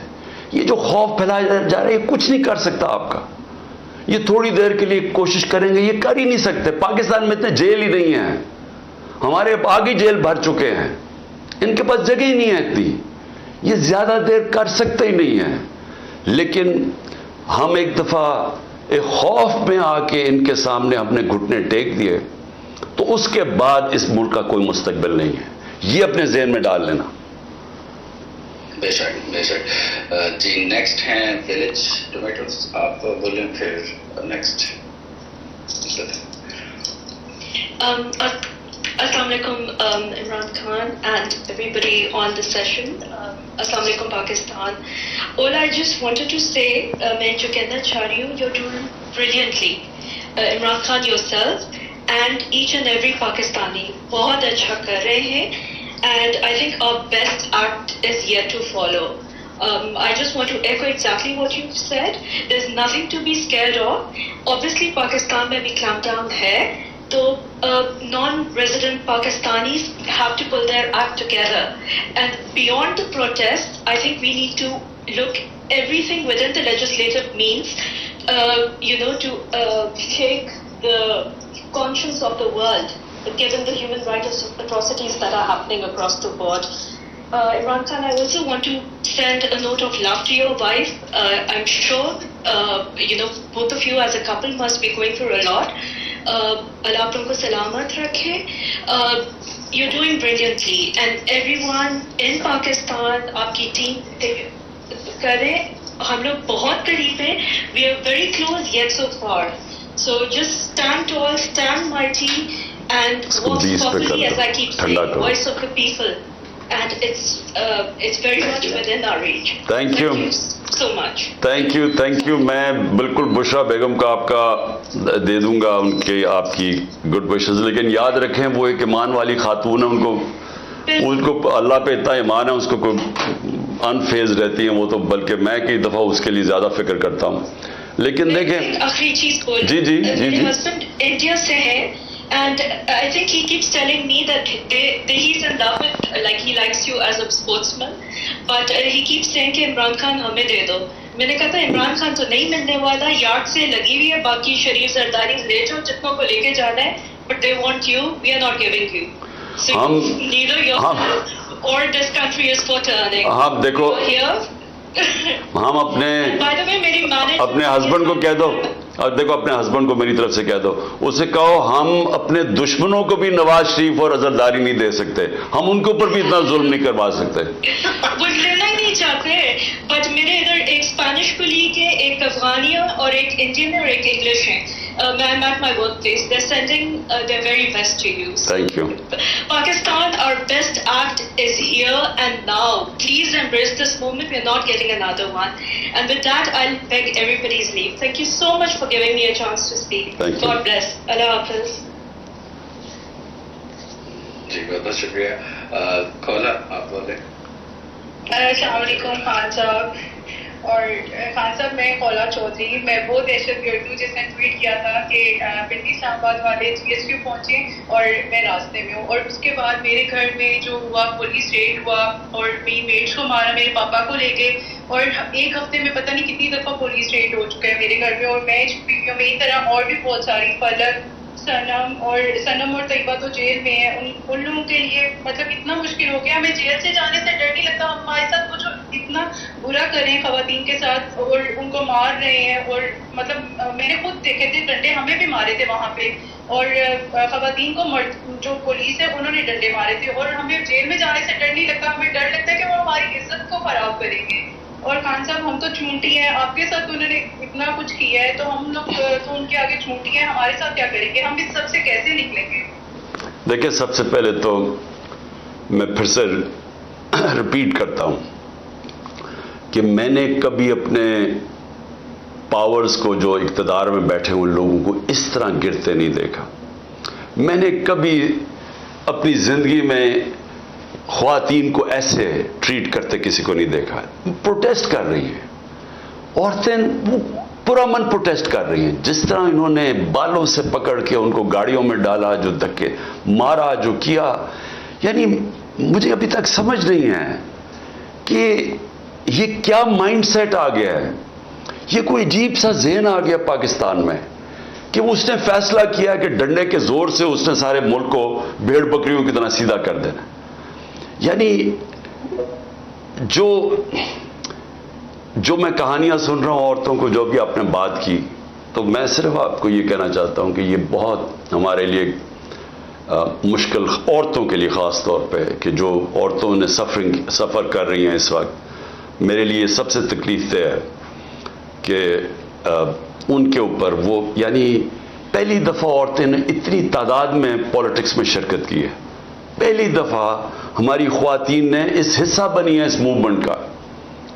یہ جو خوف پھیلایا جا رہا ہے یہ کچھ نہیں کر سکتا آپ کا. یہ تھوڑی دیر کے لیے کوشش کریں گے, یہ کر ہی نہیں سکتے. پاکستان میں اتنے جیل ہی نہیں ہیں, ہمارے آگے جیل بھر چکے ہیں, ان کے پاس جگہ ہی نہیں ہے اتنی, یہ زیادہ دیر کر سکتے ہی نہیں ہیں. لیکن ہم ایک دفعہ ایک خوف میں آ کے ان کے سامنے اپنے گھٹنے ٹیک دیے تو اس کے بعد اس ملک کا کوئی مستقبل نہیں ہے. یہ اپنے ذہن میں ڈال لینا. بے شک بے شک. جی نیکسٹ ہیں ولیج ٹومیٹوز, آپ بولیں پھر next. Assalamu alaikum Imran Khan and everybody on the session. Assalamu alaikum Pakistan. All I just wanted to say, main jo kehna cha rahi hu, you're doing brilliantly. Imran Khan yourself and each and every Pakistani bahut acha kar rahe hain, and I think our best act is yet to follow. I just want to echo exactly what you've said. There's nothing to be scared of. Obviously Pakistan mein bhi clampdown hai, so non-resident Pakistanis have to pull their act together, and beyond the protest I think we need to look everything within the legislative means, to shake the conscience of the world given the human rights atrocities that are happening across the board. Imran Khan, I also want to send a note of love to your wife. I'm sure both of you as a couple must be going through a lot. اللہ آپ لوگوں کو سلامت رکھے. You're doing brilliantly and everyone in Pakistan آپ کی team کریں. ہم لوگ بہت قریب ہیں, we are very close yet so far, so just stand tall, stand mighty and walk properly, as I keep saying, voice of the people, and it's very much within our reach. Thank you so much. Thank you. میں بالکل بشرا بیگم کا آپ کا دے دوں گا ان کے آپ کی good wishes, لیکن یاد رکھیں وہ ایک ایمان والی خاتون ہے, ان کو اللہ پہ اتنا ایمان ہے, اس کو کوئی انفیز رہتی ہیں وہ تو, بلکہ میں کئی دفعہ اس کے لیے زیادہ فکر کرتا ہوں. لیکن دیکھیں آخری چیز بول, میرے ہسبینڈ انڈیا سے ہے and I think he keeps telling me that he's in love with, like he likes you as a sportsman, but he keeps saying کہ عمران خان ہمیں دے دو. میں نے کہا تھا عمران خان تو نہیں ملنے والا, یارڈ سے لگی ہوئی ہے, باقی شریف زرداری لے جاؤ جتنوں کو لے کے جانا ہے, but they want you, we are not giving you. So neither yourself or this country is for turning. ہم دیکھو ہم اپنے ہسبینڈ کو کہہ دو, اور دیکھو اپنے ہسبینڈ کو میری طرف سے کہہ دو, اسے کہو ہم اپنے دشمنوں کو بھی نواز شریف اور عزرداری نہیں دے سکتے, ہم ان کے اوپر بھی اتنا ظلم نہیں کروا سکتے. وہ لینا ہی نہیں چاہتے. بٹ میرے ادھر ایک اسپینش کولیگ ہے, ایک افغانی ہے اور ایک انڈین ہے اور ایک انگلش ہے. I'm at my workplace. They're sending their very best to you. Thank you. Pakistan, our best act is here and now. Please embrace this moment. We're not getting another one. And with that, I'll beg everybody's leave. Thank you so much for giving me a chance to speak. Thank you. God bless. Allah Hafiz. جی بہت بہت شکریہ. کھولا آپ بولیں. السلام علیکم خان صاحب. اور خان صاحب میں خولا چودھری, میں وہ دہشت گرد ہوں جس نے ٹویٹ کیا تھا کہ پنڈی اسلام آباد والے GSU پہنچے اور میں راستے میں ہوں, اور اس کے بعد میرے گھر میں جو ہوا پولیس ریڈ ہوا اور میری میٹس کو مارا, میرے پاپا کو لے گئے, اور ایک ہفتے میں پتہ نہیں کتنی دفعہ پولیس ریڈ ہو چکا ہے میرے گھر میں, اور میں میری طرح اور بھی بہت ساری فلک, सनम और तैयबा तो जेल में है, उन लोगों के लिए मतलब इतना मुश्किल हो गया, हमें जेल से जाने से डर नहीं लगता। हमारे साथ वो जो इतना बुरा करें खवातीन के साथ और उनको मार रहे हैं, और मतलब मैंने खुद देखे थे डंडे, हमें भी मारे थे वहाँ पे, और खवातीन को जो पुलिस है उन्होंने डंडे मारे थे, और हमें जेल में जाने से डर नहीं लगता, हमें डर लगता है कि वो हमारी इज्जत को खराब करेंगे। और खान साहब हम तो चूंटी हैं, आपके साथ उन्होंने इतना कुछ किया है, तो हम लोग तो उनके आगे चूंटी हैं, हमारे साथ क्या करेंगे, हम इस सब से कैसे निकलेंगे? देखिए, सबसे पहले तो मैं फिर से रिपीट करता हूं कि मैंने कभी अपने पावर्स को, जो इक़्तिदार में बैठे हुए लोगों को इस तरह गिरते नहीं देखा। मैंने कभी अपनी ज़िंदगी में ख़वातीन को ऐसे ट्रीट करते किसी को नहीं देखा। प्रोटेस्ट कर रही हैं औरतें, पुरअमन प्रोटेस्ट कर रही हैं। जिस तरह इन्होंने बालों से पकड़ के उनको गाड़ियों में डाला, जो धक्के मारा, जो किया, यानी मुझे अभी तक समझ नहीं है कि ये क्या माइंडसेट आ गया है। ये कोई अजीब सा ज़हन आ गया पाकिस्तान में कि उसने फैसला किया कि डंडे के जोर से उसने सारे मुल्क को भेड़ बकरियों की तरह सीधा कर देना। यानी जो मैं कहानियां सुन रहा हूं औरतों को, जो भी आपने बात की, तो मैं सिर्फ आपको ये कहना चाहता हूं कि ये बहुत हमारे लिए मुश्किल, औरतों के लिए ख़ास तौर पे, कि जो औरतों ने सफ़र कर रही हैं इस वक्त, मेरे लिए सबसे तकलीफ है कि उनके ऊपर वो, यानी पहली दफ़ा औरतें ने इतनी तादाद में पॉलिटिक्स में शिरकत की है। पहली दफ़ा हमारी ख़वातीन ने इस हिस्सा बनी है इस मूवमेंट का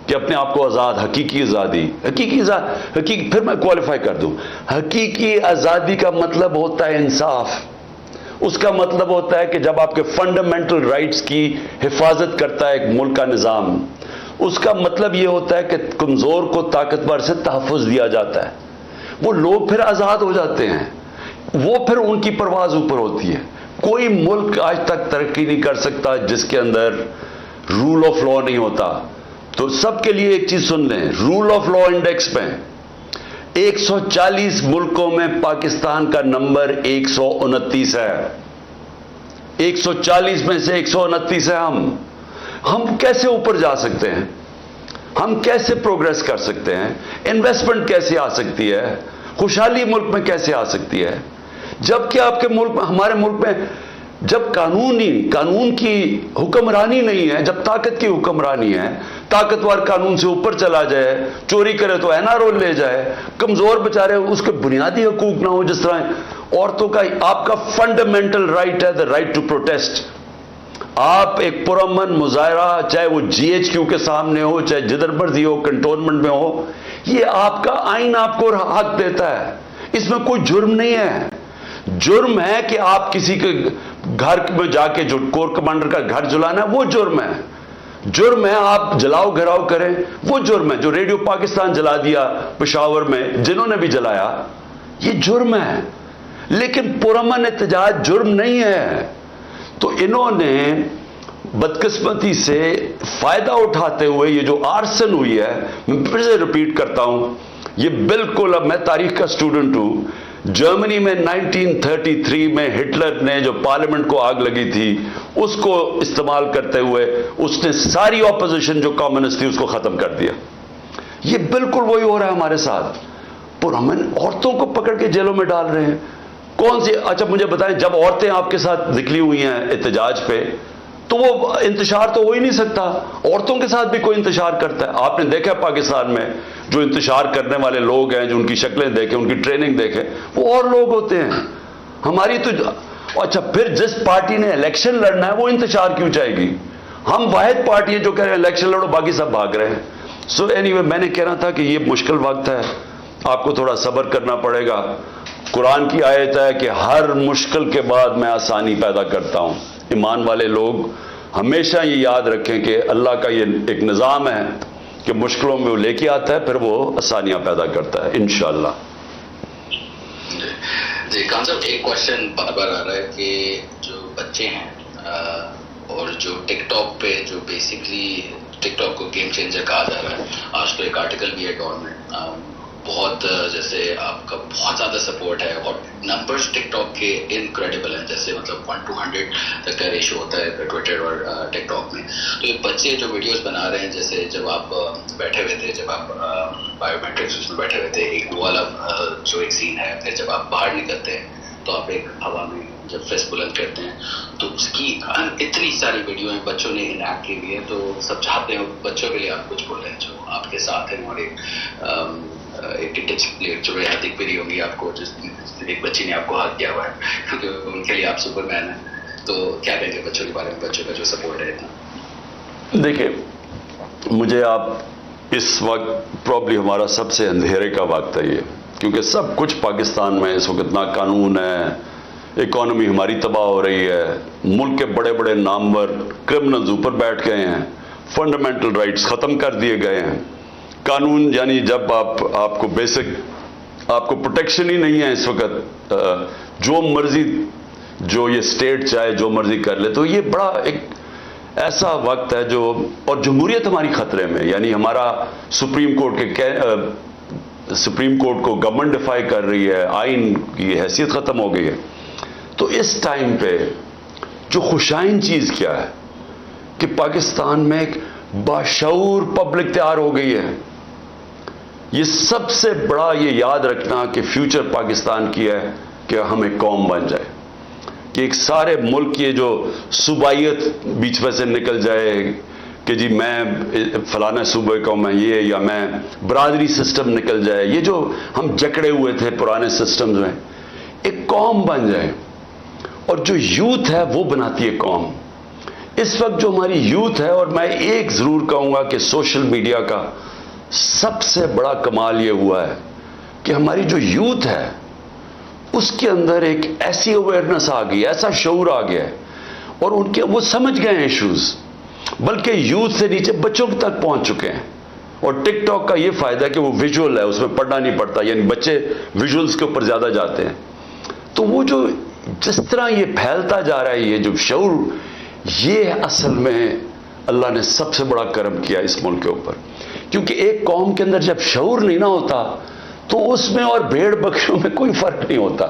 कि अपने आप को आज़ाद, हकीकी आज़ादी, फिर मैं क्वालिफाई कर दूं, हकीकी आज़ादी का मतलब होता है इंसाफ। उसका मतलब होता है कि जब आपके फंडामेंटल राइट्स की हिफाजत करता है एक मुल्क का निज़ाम, उसका मतलब ये होता है कि कमज़ोर को ताकतवर से तहफ़्फ़ुज़ दिया जाता है। वो लोग फिर आज़ाद हो जाते हैं, वो फिर उनकी परवाज़ ऊपर होती है। कोई मुल्क आज तक तरक्की नहीं कर सकता जिसके अंदर रूल ऑफ लॉ नहीं होता। तो सबके लिए एक चीज सुन लें, रूल ऑफ लॉ इंडेक्स में 140 मुल्कों में पाकिस्तान का नंबर 129 है। 140 में से 129 है हम कैसे ऊपर जा सकते हैं? हम कैसे प्रोग्रेस कर सकते हैं? इन्वेस्टमेंट कैसे आ सकती है? खुशहाली मुल्क में कैसे आ सकती है? जबकि आपके मुल्क में, हमारे मुल्क में, जब कानून की हुक्मरानी नहीं है, जब ताकत की हुक्मरानी है, ताकतवर कानून से ऊपर चला जाए, चोरी करे तो एनआरओ ले जाए, कमजोर बेचारे उसके बुनियादी हकूक ना हो, जिस तरह औरतों का, आपका फंडामेंटल राइट है द राइट टू प्रोटेस्ट। आप एक पुरअमन मुजाहरा, चाहे वो जीएचक्यू के सामने हो, चाहे जिधर मर्जी हो, कंटोनमेंट में हो, ये आपका आइन आपको हक देता है। इसमें कोई जुर्म नहीं है। जुर्म है कि आप किसी के घर में जाके, जो कोर कमांडर का घर जलाना है, वो जुर्म है। जुर्म है आप जलाओ घिराव करें, वो जुर्म है। जो रेडियो पाकिस्तान जला दिया पेशावर में, जिन्होंने भी जलाया, ये जुर्म है। लेकिन पुरअमन एहतजाज जुर्म नहीं है। तो इन्होंने बदकिस्मती से फायदा उठाते हुए ये जो आर्सन हुई है, मैं फिर से रिपीट करता हूं, ये बिल्कुल, अब मैं तारीख का स्टूडेंट हूं, जर्मनी में 1933 में हिटलर ने जो पार्लियामेंट को आग लगी थी, उसको इस्तेमाल करते हुए उसने सारी ऑपोजिशन जो कम्युनिस्ट थी उसको खत्म कर दिया। ये बिल्कुल वही हो रहा है हमारे साथ। पुरअमन औरतों को पकड़ के जेलों में डाल रहे हैं। कौन सी, अच्छा मुझे बताएं, जब औरतें आपके साथ निकली हुई हैं एहतजाज पे, तो वो इंतशार तो हो ही नहीं सकता। औरतों के साथ भी कोई इंतशार करता है? आपने देखा पाकिस्तान में जो इंतशार करने वाले लोग हैं, जो उनकी शक्लें देखें, उनकी ट्रेनिंग देखें, वो और लोग होते हैं। हमारी तो, अच्छा फिर जिस पार्टी ने इलेक्शन लड़ना है वो इंतशार क्यों चाहेगी? हम वाहिद पार्टी है जो कह रहे हैं इलेक्शन लड़ो, बाकी सब भाग रहे हैं। सो एनीवे, मैंने कहना था कि ये मुश्किल वक्त है, आपको थोड़ा सब्र करना पड़ेगा। कुरान की आयत है कि हर मुश्किल के बाद मैं आसानी पैदा करता हूं। ईमान वाले लोग हमेशा ये याद रखें कि अल्लाह का ये एक निज़ाम है कि मुश्किलों में वो लेके आता है, फिर वो आसानियां पैदा करता है, इंशाअल्लाह। जी खान साहब, एक क्वेश्चन बार बार आ रहा है कि जो बच्चे हैं और जो टिकटॉक पे, जो बेसिकली टिकटॉक को गेम चेंजर कहा जा रहा है, आज तो एक आर्टिकल भी है डॉन में, بہت جیسے آپ کا بہت زیادہ سپورٹ ہے اور نمبرز ٹک ٹاک کے انکریڈیبل ہیں, جیسے مطلب 1:100 تک کا ریشو ہوتا ہے ٹویٹر اور ٹک ٹاک میں. تو یہ بچے جو ویڈیوز بنا رہے ہیں, جیسے جب آپ بیٹھے ہوئے تھے, جب آپ بایو میٹرکس اس میں بیٹھے ہوئے تھے, ایک وہ والا جو ایک سین ہے, پھر جب آپ باہر نکلتے ہیں تو آپ ایک ہوا میں جب فیس بلند کرتے ہیں, تو اس کی اتنی ساری ویڈیو ہیں بچوں نے انیکٹ کی ہوئی ہے. تو سب چاہتے ہیں بچوں کے لیے آپ کچھ بولیں جو آپ کے ساتھ ہیں, اور ایک ڈسپلے جو یہاں دکھ بھی رہی ہوگی آپ کو, جس ایک بچی نے آپ کو ہاتھ کیا ہوا ہے, کیونکہ ان کے لیے آپ سپر مین ہیں. تو کیا کہیں گے بچوں کے بارے میں, بچوں کا جو سپورٹ ہے اتنا؟ دیکھیں, مجھے آپ اس وقت پرابلی ہمارا سب سے اندھیرے کا وقت ہے یہ, کیونکہ سب کچھ پاکستان میں اس وقت نا قانون ہے, اکانومی ہماری تباہ ہو رہی ہے, ملک کے بڑے بڑے نامور کرمنلز اوپر بیٹھ گئے ہیں, فنڈامنٹل رائٹس ختم کر دیے گئے ہیں. قانون یعنی جب آپ کو بیسک آپ کو پروٹیکشن ہی نہیں ہے اس وقت, جو مرضی جو یہ اسٹیٹ چاہے جو مرضی کر لے. تو یہ بڑا ایک ایسا وقت ہے جو, اور جمہوریت ہماری خطرے میں, یعنی ہمارا سپریم کورٹ کو گورنمنٹ ڈیفائی کر رہی ہے, آئین کی حیثیت ختم ہو گئی ہے. تو اس ٹائم پہ جو خوشائن چیز کیا ہے کہ پاکستان میں ایک باشعور پبلک تیار ہو گئی ہے. یہ سب سے بڑا یہ یاد رکھنا کہ فیوچر پاکستان کی ہے کہ ہم ایک قوم بن جائے, کہ ایک سارے ملک کی جو صوبائیت بیچ میں سے نکل جائے کہ جی میں فلانا صوبے کا میں یہ, یا میں برادری سسٹم نکل جائے. یہ جو ہم جکڑے ہوئے تھے پرانے سسٹمز میں, ایک قوم بن جائے. اور جو یوتھ ہے وہ بناتی ہے قوم. اس وقت جو ہماری یوتھ ہے, اور میں ایک ضرور کہوں گا کہ سوشل میڈیا کا سب سے بڑا کمال یہ ہوا ہے کہ ہماری جو یوتھ ہے اس کے اندر ایک ایسی اویئرنس آ گئی, ایسا شعور آ گیا ہے, اور ان کے وہ سمجھ گئے ہیں ایشوز, بلکہ یوتھ سے نیچے بچوں تک پہنچ چکے ہیں. اور ٹک ٹاک کا یہ فائدہ ہے کہ وہ ویژول ہے, اس میں پڑھنا نہیں پڑتا, یعنی بچے ویژولز کے اوپر زیادہ جاتے ہیں. تو وہ جو جس طرح یہ پھیلتا جا رہا ہے, یہ جو شعور, یہ اصل میں اللہ نے سب سے بڑا کرم کیا اس ملک کے اوپر. کیونکہ ایک قوم کے اندر جب شعور نہیں نہ ہوتا تو اس میں اور بھیڑ بکریوں میں کوئی فرق نہیں ہوتا.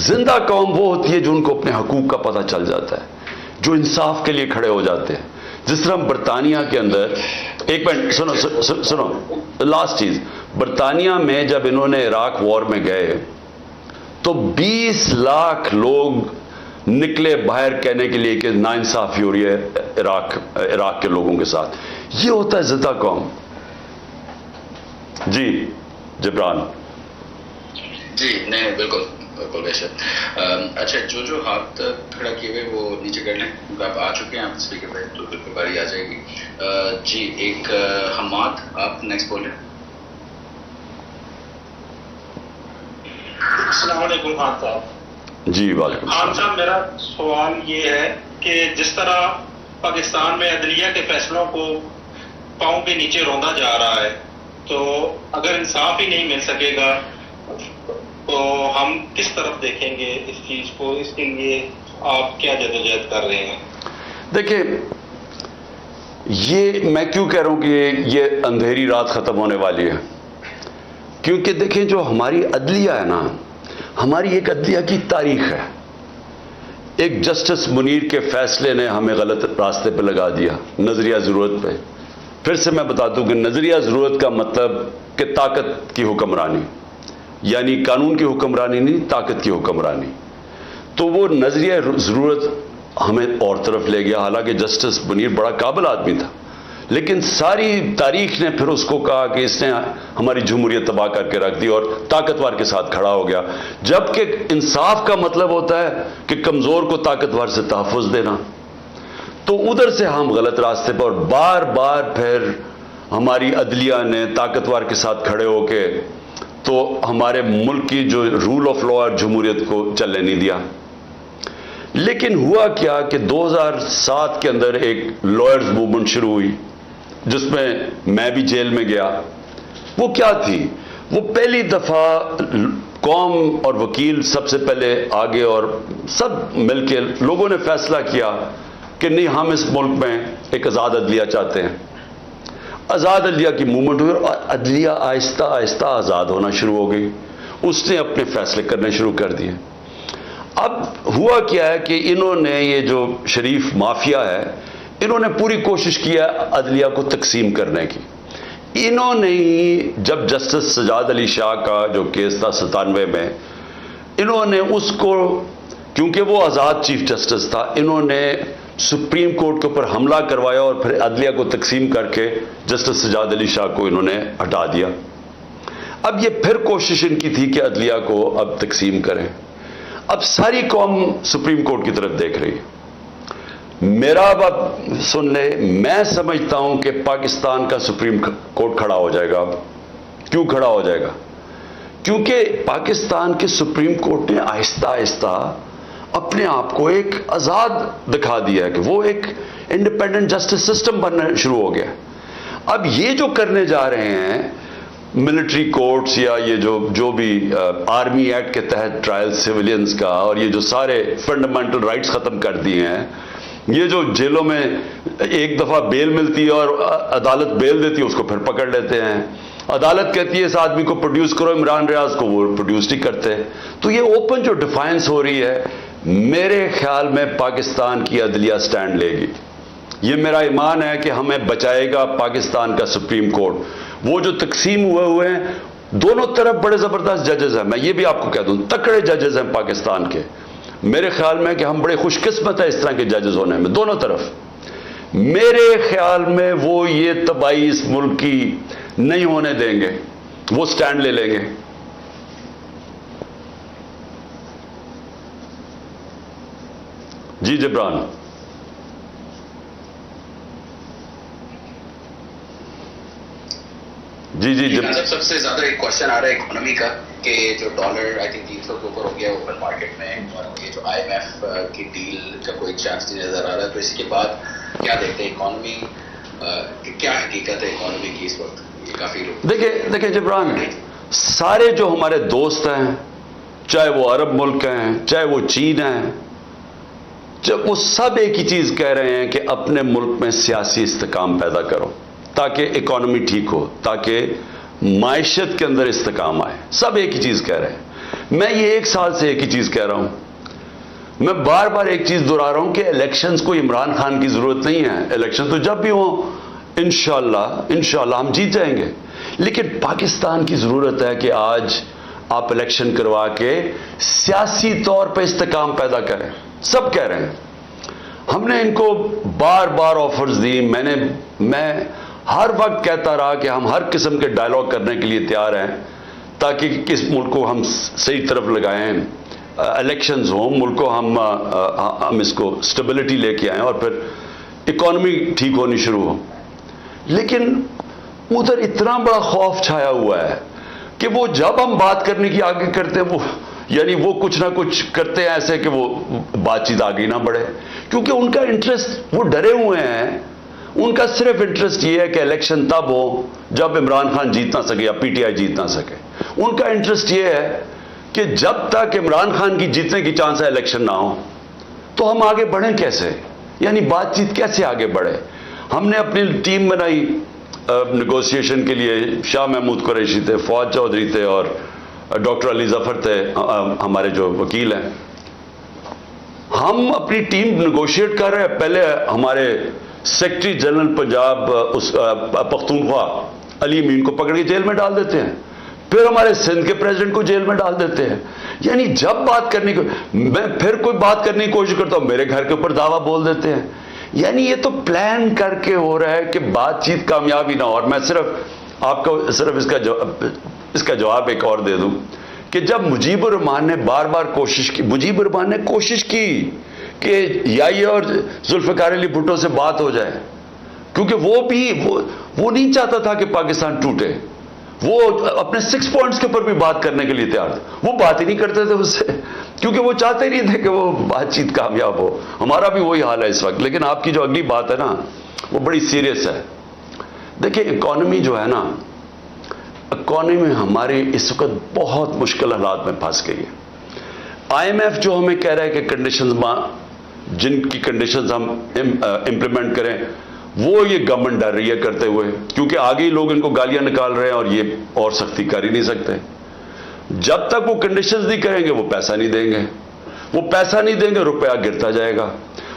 زندہ قوم وہ ہوتی ہے جو ان کو اپنے حقوق کا پتہ چل جاتا ہے, جو انصاف کے لیے کھڑے ہو جاتے ہیں. جس طرح برطانیہ کے اندر, ایک منٹ سنو لاسٹ چیز, برطانیہ میں جب انہوں نے عراق وار میں گئے تو 20 لاکھ لوگ نکلے باہر کہنے کے لیے کہ ناانصافی ہو رہی ہے عراق کے لوگوں کے ساتھ. یہ ہوتا ہے زندہ قوم. جی جبران. جی نہیں بالکل بالکل بے شک. اچھا, جو ہاتھ کھڑا کیے ہوئے وہ نیچے کر لیں, کیونکہ آپ آ چکے ہیں, آپ اسپیکر پہ تو بالکل باری آ جائے گی. جی ایک حماد, آپ نیکسٹ بولیں. السلام علیکم خان صاحب. جی وعلیکم خان السلام. صاحب, میرا سوال یہ ہے کہ جس طرح پاکستان میں عدلیہ کے فیصلوں کو پاؤں کے نیچے روندا جا رہا ہے, تو اگر انصاف ہی نہیں مل سکے گا تو ہم کس طرف دیکھیں گے اس چیز کو؟ اس کے لیے آپ کیا جدوجہد کر رہے ہیں؟ دیکھیں, یہ میں کیوں کہہ رہا ہوں کہ یہ اندھیری رات ختم ہونے والی ہے, کیونکہ دیکھیں جو ہماری عدلیہ ہے نا, ہماری ایک عدلیہ کی تاریخ ہے. ایک جسٹس منیر کے فیصلے نے ہمیں غلط راستے پہ لگا دیا, نظریہ ضرورت پہ. پھر سے میں بتا دوں کہ نظریہ ضرورت کا مطلب کہ طاقت کی حکمرانی, یعنی قانون کی حکمرانی نہیں, طاقت کی حکمرانی. تو وہ نظریہ ضرورت ہمیں اور طرف لے گیا. حالانکہ جسٹس منیر بڑا قابل آدمی تھا, لیکن ساری تاریخ نے پھر اس کو کہا کہ اس نے ہماری جمہوریت تباہ کر کے رکھ دی اور طاقتور کے ساتھ کھڑا ہو گیا. جبکہ انصاف کا مطلب ہوتا ہے کہ کمزور کو طاقتور سے تحفظ دینا. تو ادھر سے ہم غلط راستے پر, اور بار بار پھر ہماری عدلیہ نے طاقتور کے ساتھ کھڑے ہو کے تو ہمارے ملک کی جو رول آف لا اور جمہوریت کو چلنے نہیں دیا. لیکن ہوا کیا کہ 2007 کے اندر ایک لائرز موومنٹ شروع ہوئی, جس میں بھی جیل میں گیا. وہ کیا تھی؟ وہ پہلی دفعہ قوم اور وکیل سب سے پہلے آگے اور سب مل کے لوگوں نے فیصلہ کیا کہ نہیں, ہم اس ملک میں ایک آزاد عدلیہ چاہتے ہیں. آزاد عدلیہ کی موومنٹ ہوئی اور عدلیہ آہستہ آہستہ آزاد ہونا شروع ہو گئی. اس نے اپنے فیصلے کرنے شروع کر دیے. اب ہوا کیا ہے کہ انہوں نے یہ جو شریف مافیا ہے انہوں نے پوری کوشش کیا عدلیہ کو تقسیم کرنے کی. انہوں نے جب جسٹس سجاد علی شاہ کا جو کیس تھا 97 میں انہوں نے اس کو کیونکہ وہ آزاد چیف جسٹس تھا انہوں نے سپریم کورٹ کے اوپر حملہ کروایا اور پھر عدلیہ کو تقسیم کر کے جسٹس سجاد علی شاہ کو انہوں نے ہٹا دیا. اب یہ پھر کوشش ان کی تھی کہ عدلیہ کو اب تقسیم کریں. اب ساری قوم سپریم کورٹ کی طرف دیکھ رہی ہے. میرا اب سن لے, میں سمجھتا ہوں کہ پاکستان کا سپریم کورٹ کھڑا ہو جائے گا. کیوں کھڑا ہو جائے گا؟ کیونکہ پاکستان کے سپریم کورٹ نے آہستہ آہستہ اپنے آپ کو ایک آزاد دکھا دیا ہے کہ وہ ایک انڈیپینڈنٹ جسٹس سسٹم بننا شروع ہو گیا. اب یہ جو کرنے جا رہے ہیں ملٹری کورٹس یا یہ جو بھی آرمی ایکٹ کے تحت ٹرائل سیولینز کا اور یہ جو سارے فنڈامنٹل رائٹس ختم کر دیے ہیں, یہ جو جیلوں میں ایک دفعہ بیل ملتی ہے اور عدالت بیل دیتی ہے اس کو پھر پکڑ لیتے ہیں, عدالت کہتی ہے اس آدمی کو پروڈیوس کرو عمران ریاض کو, وہ پروڈیوس نہیں کرتے. تو یہ اوپن جو ڈیفائنس ہو رہی ہے میرے خیال میں پاکستان کی عدلیہ سٹینڈ لے گی. یہ میرا ایمان ہے کہ ہمیں بچائے گا پاکستان کا سپریم کورٹ. وہ جو تقسیم ہوئے ہیں دونوں طرف بڑے زبردست ججز ہیں, میں یہ بھی آپ کو کہہ دوں تکڑے ججز ہیں پاکستان کے. میرے خیال میں کہ ہم بڑے خوش قسمت ہیں اس طرح کے ججز ہونے میں دونوں طرف. میرے خیال میں وہ یہ تباہی اس ملک کی نہیں ہونے دیں گے, وہ سٹینڈ لے لیں گے. جی جبران. جی جی سب سے زیادہ ایک کوشچن آ رہا ہے اکانومی کا کہ جو ڈالر آئی تھنک 300 کے اوپر ہو گیا اوپن مارکیٹ میں, اور یہ جو IMF کی ڈیل کا کوئی چانس نہیں نظر آ رہا ہے. تو اس کے بعد کیا دیکھتے ہیں اکانومی, کیا حقیقت ہے اکانومی کی اس وقت؟ یہ کافی دیکھیں جبران, سارے جو ہمارے دوست ہیں چاہے وہ عرب ملک ہیں چاہے وہ چین ہیں, جب وہ سب ایک ہی چیز کہہ رہے ہیں کہ اپنے ملک میں سیاسی استحکام پیدا کرو تاکہ اکانومی ٹھیک ہو, تاکہ معیشت کے اندر استحکام آئے. سب ایک ہی چیز کہہ رہے ہیں. میں یہ 1 سال سے ایک ہی چیز کہہ رہا ہوں. میں بار بار ایک چیز دہرا رہا ہوں کہ الیکشنز کو عمران خان کی ضرورت نہیں ہے. الیکشن تو جب بھی ہوں انشاءاللہ ہم جیت جائیں گے. لیکن پاکستان کی ضرورت ہے کہ آج آپ الیکشن کروا کے سیاسی طور پہ استحکام پیدا کریں. سب کہہ رہے ہیں. ہم نے ان کو بار بار آفرز دی. میں ہر وقت کہتا رہا کہ ہم ہر قسم کے ڈائلاگ کرنے کے لیے تیار ہیں تاکہ کس ملک کو ہم صحیح طرف لگائیں, الیکشنز ہوں, ملک کو ہم اس کو سٹیبلٹی لے کے آئیں اور پھر اکانومی ٹھیک ہونی شروع ہو. لیکن ادھر اتنا بڑا خوف چھایا ہوا ہے کہ وہ جب ہم بات کرنے کی آگے کرتے ہیں وہ کچھ نہ کچھ کرتے ہیں ایسے کہ وہ بات چیت آگے نہ بڑھے, کیونکہ ان کا انٹرسٹ, وہ ڈرے ہوئے ہیں. ان کا صرف انٹرسٹ یہ ہے کہ الیکشن تب ہو جب عمران خان جیت نہ سکے یا PTI جیت نہ سکے. ان کا انٹرسٹ یہ ہے کہ جب تک عمران خان کی جیتنے کی چانس ہے الیکشن نہ ہو تو ہم آگے بڑھیں کیسے, یعنی بات چیت کیسے آگے بڑھے. ہم نے اپنی ٹیم بنائی نیگوسیشن کے لیے. شاہ محمود قریشی تھے, فواد چودھری تھے اور ڈاکٹر علی ظفر تھے ہمارے جو وکیل ہیں. ہم اپنی ٹیم نیگوشیٹ کر رہے ہیں. پہلے ہمارے سیکرٹری جنرل پنجاب پختونخوا علی امین کو پکڑ کے جیل میں ڈال دیتے ہیں, پھر ہمارے سندھ کے پریزیڈنٹ کو جیل میں ڈال دیتے ہیں. یعنی جب بات کرنے کو میں پھر کوئی بات کرنے کی کوشش کرتا ہوں میرے گھر کے اوپر دعویٰ بول دیتے ہیں. یعنی یہ تو پلان کر کے ہو رہا ہے کہ بات چیت کامیاب ہی نہ ہو. اور میں صرف آپ کو اس کا جواب ایک اور دے دوں کہ جب مجیب الرحمان نے بار بار مجیب الرحمان نے کوشش کی کہ یہ اور ذوالفقار علی بھٹو سے بات ہو جائے, کیونکہ وہ نہیں چاہتا تھا کہ پاکستان ٹوٹے. وہ اپنے 6 پوائنٹس کے اوپر بھی بات کرنے کے لیے تیار تھے. وہ بات ہی نہیں کرتے تھے اس سے, کیونکہ وہ چاہتے ہی نہیں تھے کہ وہ بات چیت کامیاب ہو. ہمارا بھی وہی حال ہے اس وقت. لیکن آپ کی جو اگلی بات ہے نا وہ بڑی سیریس ہے. دیکھیں اکانومی جو ہے نا, اکانومی ہماری اس وقت بہت مشکل حالات میں پھنس گئی ہے. IMF جو ہمیں کہہ رہا ہے کہ کنڈیشنز جن کی کنڈیشنز ہم امپلیمنٹ کریں وہ یہ گورنمنٹ ڈر رہی ہے کرتے ہوئے، کیونکہ آگے ہی لوگ ان کو گالیاں نکال رہے ہیں اور یہ اور سختی کر ہی نہیں سکتے. جب تک وہ کنڈیشنز نہیں کریں گے وہ پیسہ نہیں دیں گے. وہ پیسہ نہیں دیں گے، روپیہ گرتا جائے گا،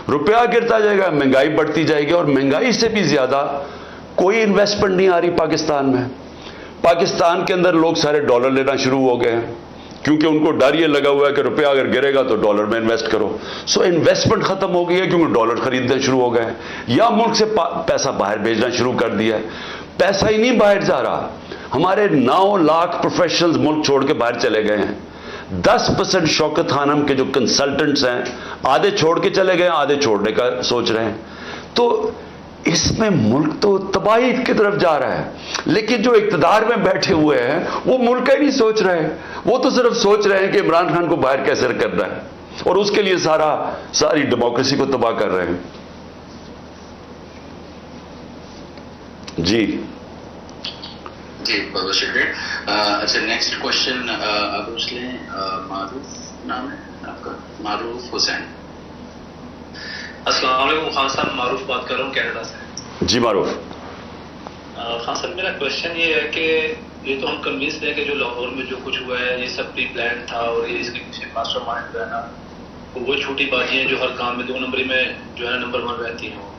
روپیہ گرتا جائے گا، مہنگائی بڑھتی جائے گی، اور مہنگائی سے بھی زیادہ کوئی انویسٹمنٹ نہیں آ رہی پاکستان میں. پاکستان کے اندر لوگ سارے ڈالر لینا شروع ہو گئے ہیں، کیونکہ ان کو ڈر یہ لگا ہوا ہے کہ روپیہ اگر گرے گا تو ڈالر میں انویسٹ کرو. سو انویسٹمنٹ ختم ہو گئی ہے کیونکہ ڈالر خریدنے شروع ہو گئے ہیں، یا ملک سے پیسہ باہر بھیجنا شروع کر دیا ہے. پیسہ ہی نہیں باہر جا رہا. ہمارے 9 لاکھ پروفیشنلز ملک چھوڑ کے باہر چلے گئے ہیں. 10% شوکت خانم کے جو کنسلٹنٹس ہیں آدھے چھوڑ کے چلے گئے ہیں، آدھے چھوڑنے کا سوچ رہے ہیں. تو اس میں ملک تو تباہی کی طرف جا رہا ہے. لیکن جو اقتدار میں بیٹھے ہوئے ہیں وہ ملک کا ہی نہیں سوچ رہے. وہ تو صرف سوچ رہے ہیں کہ عمران خان کو باہر کیسے کرنا ہے، اور اس کے لیے ساری ڈیموکریسی کو تباہ کر رہے ہیں. جی بہت بہت شکریہ. اچھا نیکسٹ کوشچن اب اس لیں. معروف نام ہے آپ کا؟ معروف حسین. السلام علیکم خان صاحب، معروف بات کر رہا ہوں کینیڈا سے. جی معروف. خان صاحب میرا کوشچن یہ ہے کہ یہ تو ہم کنوینس ہیں کہ جو لاہور میں جو کچھ ہوا ہے یہ سب پری پلان تھا، اور یہ اس کے پیچھے ماسٹر مائنڈ جو ہے نا وہ چھوٹی باتیں ہیں جو ہر کام میں 2 نمبری میں جو ہے نمبر 1 رہتی ہیں.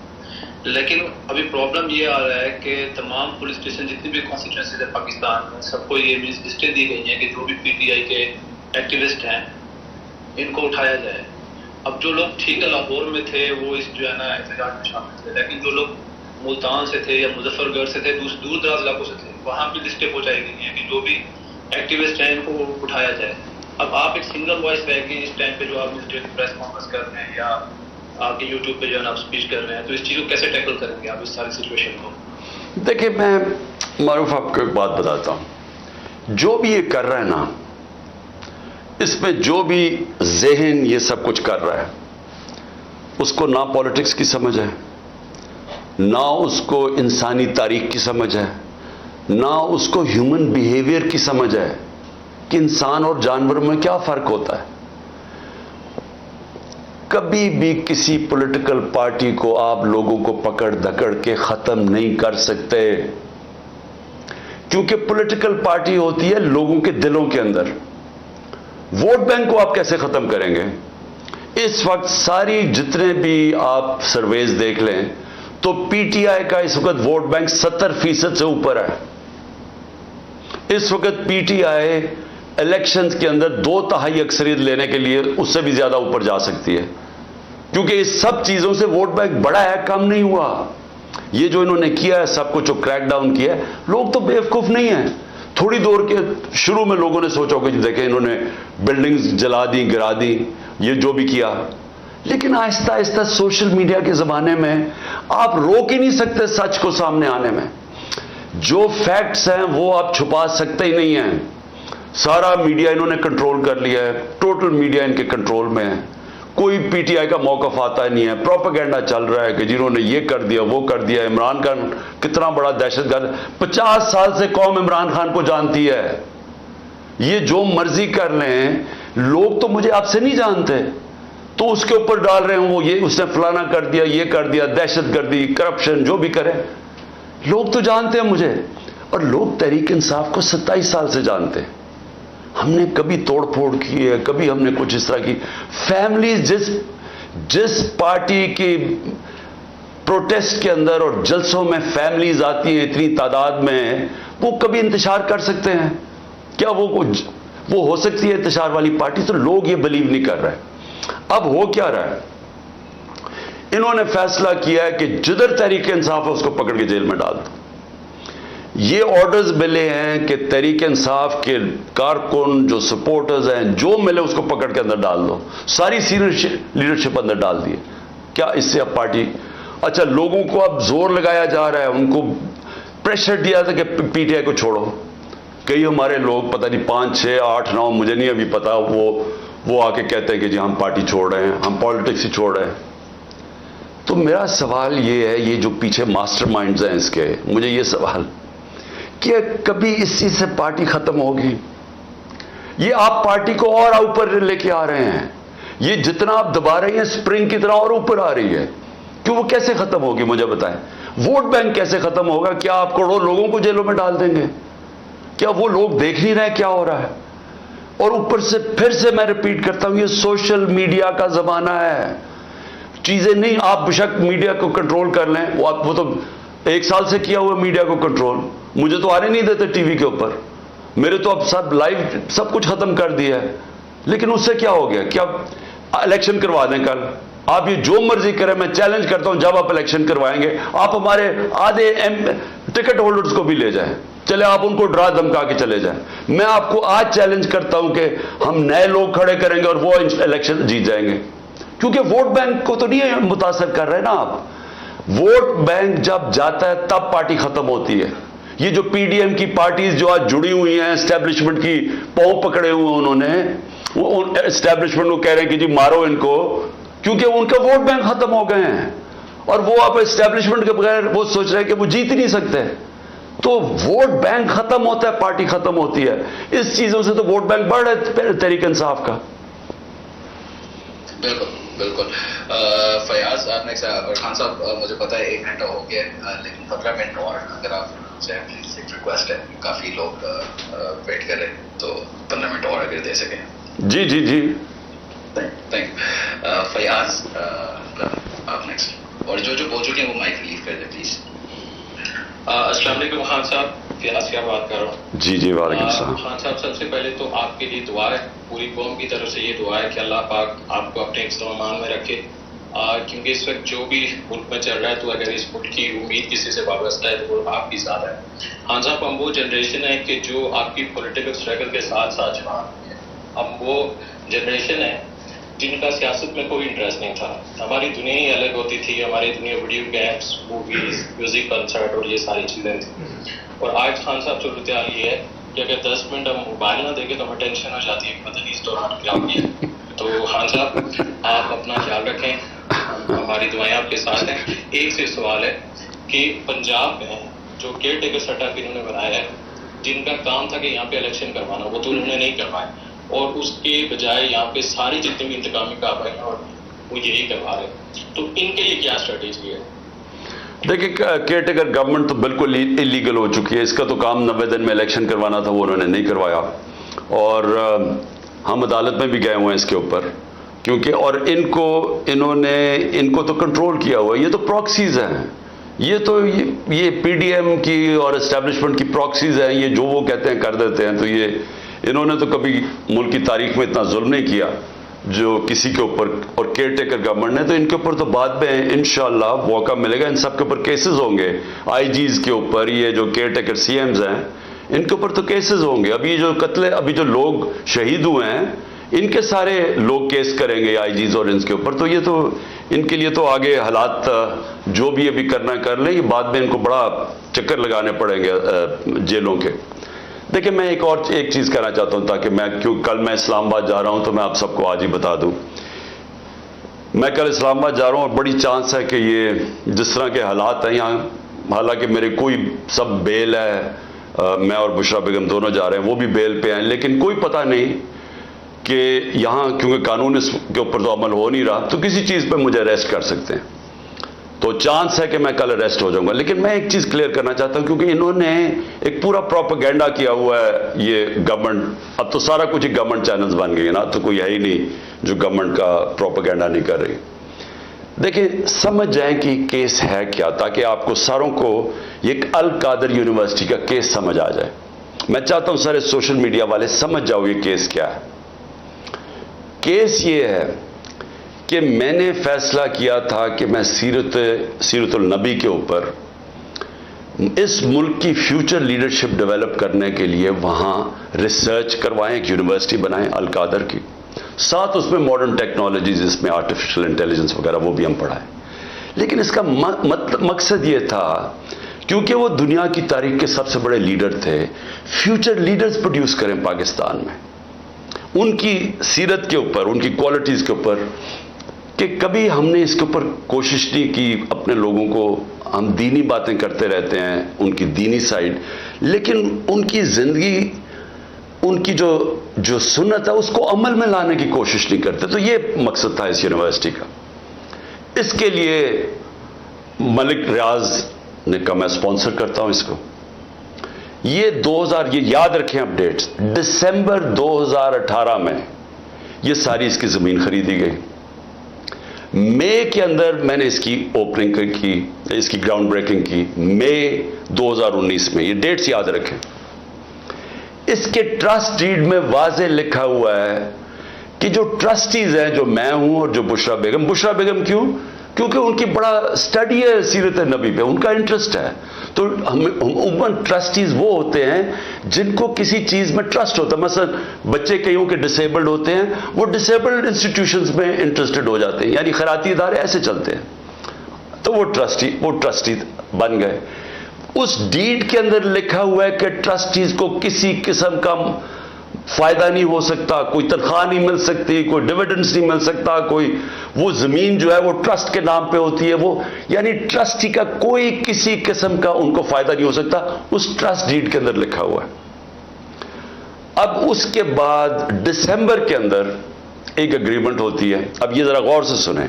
لیکن ابھی پرابلم یہ آ رہا ہے کہ تمام پولیس اسٹیشن جتنی بھی کانسٹیٹوئنسیز ہے پاکستان میں سب کو یہ لسٹیں دی گئی ہیں کہ جو بھی پی ٹی آئی کے ایکٹیوسٹ ہیں ان کو اٹھایا جائے. اب جو لوگ ٹھیک ہے لاہور میں تھے وہ اس جو ہے نا احتجاج میں شامل تھے، لیکن جو لوگ ملتان سے تھے یا مظفر گڑھ سے تھے، دور دراز علاقوں سے تھے، وہاں بھی لسٹیں پہنچائی گئی ہیں کہ جو بھی ایکٹیوسٹ ہیں ان کو اٹھایا جائے. اب آپ ایک سنگل وائس رہ کے اس ٹائم پہ جو آپ پریس کانفرنس کر رہے ہیں یا آپ کے یوٹیوب پہ جو ہے نا آپ اسپیچ کر رہے ہیں، تو اس چیز کو کیسے ٹیکل کریں گے آپ اس ساری سچویشن کو؟ دیکھیں میں معروف آپ کو ایک بات بتاتا ہوں. جو بھی یہ کر رہا ہے نا، اس میں جو بھی ذہن یہ سب کچھ کر رہا ہے اس کو نہ پولیٹکس کی سمجھ ہے، نہ اس کو انسانی تاریخ کی سمجھ ہے، نہ اس کو ہیومن بیہیویئر کی سمجھ ہے کہ انسان اور جانور میں کیا فرق ہوتا ہے. کبھی بھی کسی پولیٹیکل پارٹی کو آپ لوگوں کو پکڑ دھکڑ کے ختم نہیں کر سکتے، کیونکہ پولیٹیکل پارٹی ہوتی ہے لوگوں کے دلوں کے اندر. ووٹ بینک کو آپ کیسے ختم کریں گے؟ اس وقت ساری جتنے بھی آپ سرویز دیکھ لیں تو پی ٹی آئی کا اس وقت ووٹ بینک 70% سے اوپر ہے. اس وقت پی ٹی آئی الیکشنز کے اندر 2/3 اکثریت لینے کے لیے اس سے بھی زیادہ اوپر جا سکتی ہے، کیونکہ اس سب چیزوں سے ووٹ بینک بڑا ہے، کم نہیں ہوا. یہ جو انہوں نے کیا ہے سب کچھ جو کریک ڈاؤن کیا ہے، لوگ تو بیوقوف نہیں ہیں. تھوڑی دور کے شروع میں لوگوں نے سوچا کہ دیکھیں انہوں نے بلڈنگز جلا دی، گرا دی، یہ جو بھی کیا، لیکن آہستہ آہستہ سوشل میڈیا کے زمانے میں آپ روک ہی نہیں سکتے سچ کو سامنے آنے میں. جو فیکٹس ہیں وہ آپ چھپا سکتے ہی نہیں ہیں. سارا میڈیا انہوں نے کنٹرول کر لیا ہے، ٹوٹل میڈیا ان کے کنٹرول میں ہے. کوئی پی ٹی آئی کا موقف آتا نہیں ہے. پروپیگنڈا چل رہا ہے کہ جنہوں نے یہ کر دیا وہ کر دیا. عمران خان کتنا بڑا دہشت گرد، 50 سال سے قوم عمران خان کو جانتی ہے. یہ جو مرضی کر لیں، لوگ تو مجھے آپ سے نہیں جانتے تو اس کے اوپر ڈال رہے ہیں وہ یہ اس نے فلانا کر دیا، یہ کر دیا، دہشت گردی، کرپشن، جو بھی کرے. لوگ تو جانتے ہیں مجھے، اور لوگ تحریک انصاف کو 27 سال سے جانتے ہیں. ہم نے کبھی توڑ پھوڑ کی ہے، کبھی ہم نے کچھ اس طرح کی فیملیز جس پارٹی کی پروٹیسٹ کے اندر اور جلسوں میں فیملیز آتی ہیں اتنی تعداد میں، وہ کبھی انتشار کر سکتے ہیں کیا؟ وہ ہو سکتی ہے انتشار والی پارٹی؟ تو لوگ یہ بلیو نہیں کر رہے. اب ہو کیا رہا ہے؟ انہوں نے فیصلہ کیا ہے کہ جدھر تحریک انصاف ہے اس کو پکڑ کے جیل میں ڈال دو. یہ آرڈرز ملے ہیں کہ تحریک انصاف کے کارکن جو سپورٹرز ہیں جو ملے اس کو پکڑ کے اندر ڈال دو. ساری سینئر لیڈرشپ اندر ڈال دیے. کیا اس سے اب پارٹی؟ اچھا لوگوں کو اب زور لگایا جا رہا ہے، ان کو پریشر دیا تھا کہ پی ٹی آئی کو چھوڑو. کئی ہمارے لوگ پتہ نہیں 5 6 8 9 مجھے نہیں ابھی پتا، وہ آ کے کہتے ہیں کہ جی ہم پارٹی چھوڑ رہے ہیں، ہم پالیٹکس ہی چھوڑ رہے ہیں. تو میرا سوال یہ ہے، یہ جو پیچھے ماسٹر مائنڈز ہیں اس کے، مجھے یہ سوال کہ کبھی اس چیز سے پارٹی ختم ہوگی؟ یہ آپ پارٹی کو اور اوپر لے کے آ رہے ہیں. یہ جتنا آپ دبا رہے ہیں اسپرنگ کی طرح اور اوپر آ رہی ہے، کہ وہ کیسے ختم ہوگی مجھے بتائیں. वोट बैंक कैसे खत्म होगा? क्या आप करोड़ों लोगों को जेलों में डाल देंगे? क्या वो लोग देख नहीं रहे क्या हो रहा है? और ऊपर से फिर से मैं रिपीट करता हूं, ये सोशल मीडिया का जमाना है। चीजें नहीं, आप बेशक मीडिया को कंट्रोल कर लें, वो तो 1 साल से किया हुआ मीडिया को कंट्रोल, मुझे तो आने नहीं देते टीवी के ऊपर, मेरे तो अब सब लाइव सब कुछ खत्म कर दिया है। लेकिन उससे क्या हो गया? क्या इलेक्शन करवा दें कल? आप ये जो मर्जी करें, मैं चैलेंज करता हूं, जब आप इलेक्शन करवाएंगे आप हमारे आधे टिकट होल्डर्स को भी ले जाएं, चले आप उनको डरा धमका के चले जाएं। मैं आपको आज चैलेंज करता हूं कि हम नए लोग खड़े करेंगे और वो इलेक्शन जीत जाएंगे, क्योंकि वोट बैंक को तो नहीं मुतासर कर रहे ना आप। वोट बैंक जब जाता है तब पार्टी खत्म होती है। ये जो पीडीएम की पार्टीज जो आज जुड़ी हुई हैं, एस्टेब्लिशमेंट की पांव पकड़े हुए उन्होंने, वो एस्टेब्लिशमेंट को कह रहे हैं कि जी मारो इनको, क्योंकि उनका वोट बैंक खत्म हो गए हैं और वो आप एस्टेब्लिशमेंट के बगैर वो सोच रहे हैं कि वो जीत ही नहीं सकते। तो वोट बैंक खत्म होता है, पार्टी खत्म होती है। इस चीजों से तो वोट बैंक बढ़ रहा है तहरीक इंसाफ का। बिल्कुल बिल्कुल। फयाज आपने और खान साहब, मुझे पता है 1 घंटा हो गया, लेकिन 15 मिनट और अगर आप चाहें प्लीज, एक रिक्वेस्ट है, काफी लोग वेट कर रहे हैं, तो 15 मिनट और अगर दे सकें। जी जी जी, थैंक यू। फयाज आप नेक्स्ट, और जो बोल चुके हैं वो माइक रिलीव कर दे प्लीज। अस्सलाम वालेकुम खान साहब, फयाज क्या बात कर रहा हूँ। जी जी, वालेकुम सलाम। खान साहब, सबसे पहले तो आपके लिए दुआ है, पूरी कौम की तरफ से ये दुआ है कि अल्लाह पाक आपको अपने इस्तेमाल में रखे, क्योंकि इस वक्त जो भी मुल्क में चल रहा है, तो अगर इस मुल्क की उम्मीद किसी से वाबस्ता है तो वो आपकी ज़्यादा है। खान साहब, हम वो जनरेशन है कि जो आपकी पॉलिटिकल स्ट्रगल के साथ साथ जवान है, हम वो जनरेशन है जिनका सियासत में कोई इंटरेस्ट नहीं था। हमारी दुनिया ही अलग होती थी, हमारी दुनिया video games, movies, music, concert और ये सारी चीज़ें थी। और आज खान साहब सूरत हाल ये है कि अगर 10 मिनट हम मोबाइल ना देखें तो हमें टेंशन हो जाती है, पता नहीं इस दौरान क्या हो गया। तो खान साहब, आप अपना ख्याल रखें, हमारी दुआएं आपके साथ हैं। एक से सवाल है कि पंजाब में जो केयर टेकर सेटअप इन्होंने बनाया है, जिनका काम था कि यहाँ पे इलेक्शन करवाना, वो तो उन्होंने नहीं करवाया, और उसके बजाय यहाँ पे सारी जितनी भी इंतकामी कार्रवाई और वो यही करवा रहे हैं, तो इनके लिए क्या स्ट्रेटेजी है? देखिए, केयर टेकर गवर्नमेंट तो बिल्कुल इलीगल हो चुकी है। इसका तो काम 90 दिन में इलेक्शन करवाना था, वो उन्होंने नहीं करवाया, और हम अदालत में भी गए हुए हैं इसके ऊपर, क्योंकि और इनको तो कंट्रोल किया हुआ है। ये तो प्रॉक्सीज हैं, ये तो ये पीडीएम की और एस्टेब्लिशमेंट की प्रॉक्सीज हैं। ये जो वो कहते हैं कर देते हैं। तो ये इन्होंने तो कभी मुल्क की तारीख में इतना जुल्म नहीं किया जो किसी के ऊपर, और केयर टेकर गवर्नमेंट ने, तो इनके ऊपर तो बाद में इंशाल्लाह मौका मिलेगा। इन सब के ऊपर केसेस होंगे, आईजीज के ऊपर, ये जो केयर टेकर सीएम्स हैं इनके ऊपर तो केसेस होंगे। अभी जो अभी जो लोग शहीद हुए हैं, इनके सारे लोग केस करेंगे आईजीज और इनके ऊपर। तो ये तो इनके लिए तो आगे हालात जो भी अभी करना कर लें, ये बाद में इनको बड़ा चक्कर लगाने पड़ेंगे जेलों के। देखिए, मैं एक चीज़ कहना चाहता हूं, ताकि कल मैं इस्लामाबाद जा रहा हूं, तो मैं आप सबको आज ही बता दूं, मैं कल इस्लामाबाद जा रहा हूं और बड़ी चांस है कि ये जिस तरह के हालात हैं यहाँ, हालांकि मेरे कोई सब बेल है, मैं और बुशरा बेगम दोनों जा रहे हैं, वो भी बेल पे हैं, लेकिन कोई पता नहीं कि यहाँ, क्योंकि कानून इसके ऊपर तो अमल हो नहीं रहा, तो किसी चीज़ पे मुझे अरेस्ट कर सकते हैं। तो चांस है कि मैं कल अरेस्ट हो जाऊंगा। लेकिन मैं एक चीज़ क्लियर करना चाहता हूं, क्योंकि इन्होंने एक पूरा प्रोपेगेंडा किया हुआ है ये गवर्नमेंट। अब तो सारा कुछ ही गवर्नमेंट चैनल्स बन गए ना, तो कोई है ही नहीं जो गवर्नमेंट का प्रोपेगेंडा नहीं कर रही। देखिए, समझ जाएं कि केस है क्या, ताकि आपको सारों को एक अल कादर यूनिवर्सिटी का केस समझ आ जाए। मैं चाहता हूं सारे सोशल मीडिया वाले समझ जाओ ये केस क्या है। केस ये है कि मैंने फैसला किया था कि मैं सीरतुल नबी के ऊपर इस मुल्क की फ्यूचर लीडरशिप डेवलप करने के लिए वहाँ रिसर्च करवाएं, एक यूनिवर्सिटी बनाएं अल कादर की, साथ उसमें मॉडर्न टेक्नोलॉजीज, इसमें आर्टिफिशियल इंटेलिजेंस वगैरह वो भी हम पढ़ाएं। लेकिन इसका मकसद ये था, क्योंकि वो दुनिया की तारीख के सबसे बड़े लीडर थे, फ्यूचर लीडर्स प्रोड्यूस करें पाकिस्तान में, उनकी सीरत के ऊपर, उनकी क्वालिटीज़ के ऊपर। कि कभी हमने इसके ऊपर कोशिश नहीं की अपने लोगों को, हम दीनी बातें करते रहते हैं, उनकी दीनी साइड, लेकिन उनकी ज़िंदगी, उनकी जो सुन्नत है उसको अमल में लाने की कोशिश नहीं करते। तो ये मकसद था इस यूनिवर्सिटी का। इसके लिए मलिक रियाज ने कहा मैं स्पॉन्सर करता हूं इसको। ये 2000, ये याद रखें अपडेट्स, दिसंबर 2018 में ये सारी इसकी ज़मीन खरीदी गई। मई के अंदर मैंने इसकी ओपनिंग की, इसकी ग्राउंड ब्रेकिंग की, मई 2019 में। ये डेट्स याद रखें। इसके ट्रस्ट डीड में वाज़े लिखा हुआ है कि जो ट्रस्टीज हैं, जो मैं हूं और जो बुशरा बेगम क्यों? क्योंकि उनकी बड़ा स्टडी है सीरत नबी पे, उनका इंटरेस्ट है। तो हम ट्रस्टीज वो होते हैं जिनको किसी चीज में ट्रस्ट होता है। मसलन बच्चे कईयों के डिसेबल्ड होते हैं, वो डिसेबल्ड इंस्टीट्यूशंस में इंटरेस्टेड हो जाते हैं, यानी खैराती इदारे ऐसे चलते हैं। तो वो ट्रस्टी बन गए। उस डीड के अंदर लिखा हुआ है कि ट्रस्टीज को किसी किस्म का फायदा नहीं हो सकता, कोई तनख्वाह नहीं मिल सकती, कोई डिविडेंड्स नहीं मिल सकता, कोई वो जमीन जो है वो ट्रस्ट के नाम पे होती है, वो यानी ट्रस्टी का कोई किसी किस्म का उनको फायदा नहीं हो सकता। उस ट्रस्ट डीड के अंदर लिखा हुआ है। अब उसके बाद दिसंबर के अंदर एक एग्रीमेंट होती है। अब ये जरा गौर से सुने,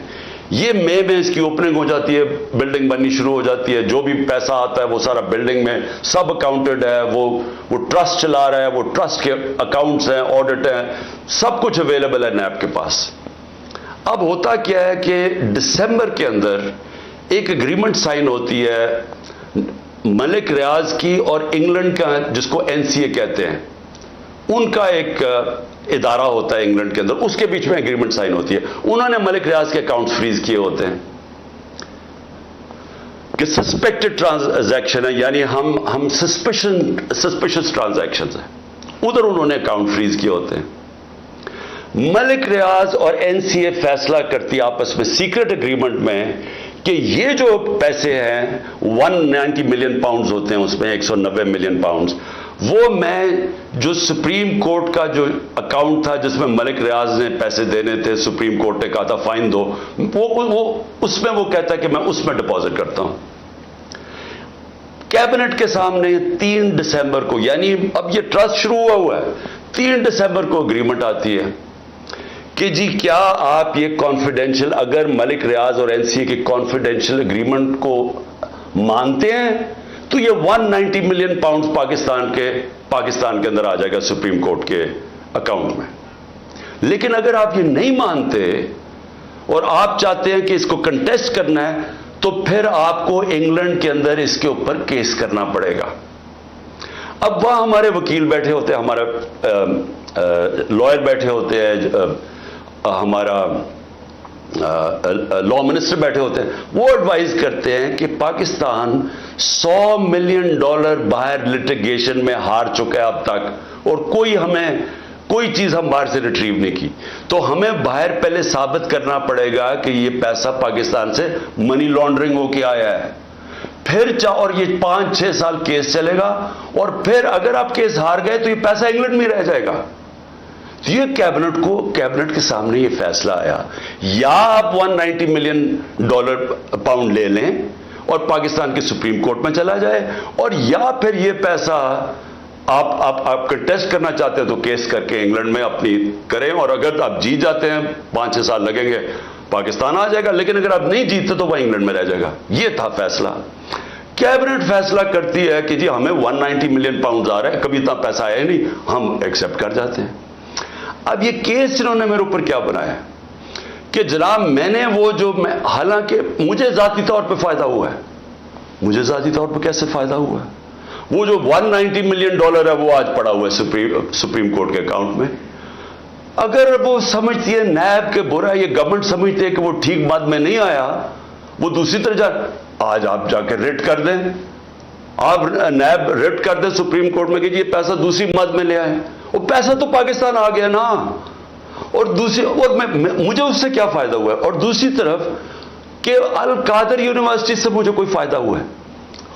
ये मई में इसकी ओपनिंग हो जाती है, बिल्डिंग बननी शुरू हो जाती है, जो भी पैसा आता है वो सारा बिल्डिंग में सब अकाउंटेड है, वो ट्रस्ट चला रहा है, वो ट्रस्ट के अकाउंट्स हैं, ऑडिट हैं, सब कुछ अवेलेबल है नैब के पास। अब होता क्या है कि दिसंबर के अंदर एक एग्रीमेंट साइन होती है मलिक रियाज की और इंग्लैंड का, जिसको एनसीए कहते हैं, उनका एक इदारा होता है इंग्लैंड के अंदर, उसके बीच में एग्रीमेंट साइन होती है। उन्होंने मलिक रियाज के अकाउंट्स फ्रीज किए होते हैं कि सस्पेक्टेड ट्रांजैक्शन है, यानी हम सस्पिशियस ट्रांजैक्शंस है, उधर उन्होंने अकाउंट फ्रीज किए होते हैं। मलिक रियाज और एनसीए फैसला करती है आपस में सीक्रेट एग्रीमेंट में कि ये जो पैसे हैं 190 मिलियन पाउंड्स होते हैं, उसमें 190 मिलियन पाउंड्स, वो मैं जो सुप्रीम कोर्ट का जो अकाउंट था जिसमें मलिक रियाज ने पैसे देने थे, सुप्रीम कोर्ट ने कहा था फाइन दो, वो उसमें वो कहता है कि मैं उसमें डिपॉजिट करता हूं। कैबिनेट के सामने 3 दिसंबर को, यानी अब ये ट्रस्ट शुरू हुआ है, 3 दिसंबर को एग्रीमेंट आती है कि जी क्या आप ये कॉन्फिडेंशियल, अगर मलिक रियाज और एनसीए के कॉन्फिडेंशियल एग्रीमेंट को मानते हैं तो ये 190 मिलियन पाउंड्स पाकिस्तान के अंदर आ जाएगा सुप्रीम कोर्ट के अकाउंट में। लेकिन अगर आप ये नहीं मानते और आप चाहते हैं कि इसको कंटेस्ट करना है, तो फिर आपको इंग्लैंड के अंदर इसके ऊपर केस करना पड़ेगा। अब वहां हमारे वकील बैठे होते हैं, हमारा लॉयर बैठे होते हैं, हमारा लॉ मिनिस्टर बैठे होते हैं, वो एडवाइज करते हैं कि पाकिस्तान $100 मिलियन बाहर लिटिगेशन में हार चुका है अब तक, और कोई चीज हम बाहर से रिट्रीव नहीं की, तो हमें बाहर पहले साबित करना पड़ेगा कि ये पैसा पाकिस्तान से मनी लॉन्ड्रिंग होके आया है। फिर और ये 5-6 साल केस चलेगा, और फिर अगर आप केस हार गए तो ये पैसा इंग्लैंड में रह जाएगा। ये कैबिनेट के सामने ये फैसला आया, या आप 190 मिलियन पाउंड ले लें और पाकिस्तान के सुप्रीम कोर्ट में चला जाए, और या फिर ये पैसा आप कंटेस्ट करना चाहते हैं तो केस करके इंग्लैंड में अपनी करें, और अगर आप जीत जाते हैं 5-6 साल लगेंगे, पाकिस्तान आ जाएगा, लेकिन अगर आप नहीं जीतते तो वह इंग्लैंड में रह जाएगा। ये था फैसला। कैबिनेट फैसला करती है कि जी हमें 190 मिलियन पाउंड आ रहा है, कभी इतना पैसा आया नहीं, हम एक्सेप्ट कर जाते हैं। अब ये केस इन्होंने मेरे ऊपर क्या बनाया कि जनाब मैंने हालांकि मुझे जाती तौर पे फायदा हुआ है, मुझे जाती तौर पे कैसे फायदा हुआ है, वो जो 190 मिलियन डॉलर है वो आज पड़ा हुआ है सुप्रीम कोर्ट के अकाउंट में। अगर वो समझती है नैब के बुरा, ये गवर्नमेंट समझती है कि वो ठीक मद में नहीं आया, वो दूसरी तरह आज आप जाकर रिट कर दें, आप नैब रिट कर दें सुप्रीम कोर्ट में कि ये पैसा दूसरी मद में ले आए, वो पैसा तो पाकिस्तान आ गया ना, और मुझे उससे क्या फायदा हुआ है। और दूसरी तरफ कि अल कादर यूनिवर्सिटी से मुझे कोई फायदा हुआ है,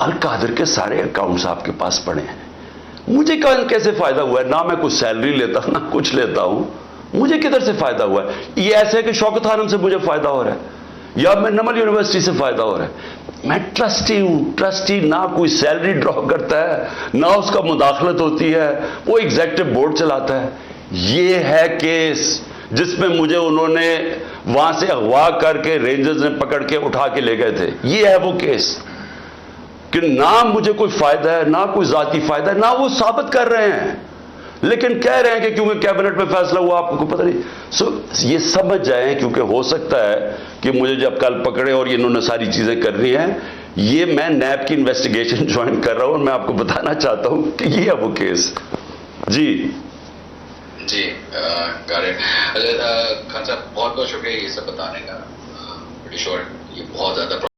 अल कादर के सारे अकाउंट्स आपके पास पड़े हैं, मुझे कैसे फायदा हुआ है? ना मैं कुछ सैलरी लेता ना कुछ लेता हूं, मुझे किधर से फायदा हुआ है? ये ऐसे है कि शौकत खानम से मुझे फायदा हो रहा है, या मैं नमल यूनिवर्सिटी से फायदा हो रहा है। मैं ट्रस्टी हूं, ट्रस्टी ना कोई सैलरी ड्रॉ करता है, ना उसका मुदाखलत होती है, वो एग्जीक्यूटिव बोर्ड चलाता है। ये है केस जिसमें मुझे उन्होंने वहां से अगवा करके रेंजर्स ने पकड़ के उठा के ले गए थे, ये है वो केस। کہ نہ مجھے کوئی فائدہ ہے، نہ کوئی ذاتی فائدہ ہے، نہ وہ ثابت کر رہے ہیں، لیکن کہہ رہے ہیں کہ کیونکہ کیبنٹ میں فیصلہ ہوا آپ کو پتہ نہیں۔ یہ سمجھ جائیں، کیونکہ ہو سکتا ہے کہ مجھے جب کل پکڑے اور انہوں نے ساری چیزیں کرنی ہیں، یہ میں نیب کی انویسٹیگیشن جوائن کر رہا ہوں اور میں آپ کو بتانا چاہتا ہوں کہ یہ ہے وہ کیس۔ جی جی خان صاحب بہت بہت شکریہ یہ سب بتانے کا، بڑی شور یہ بہت زیادہ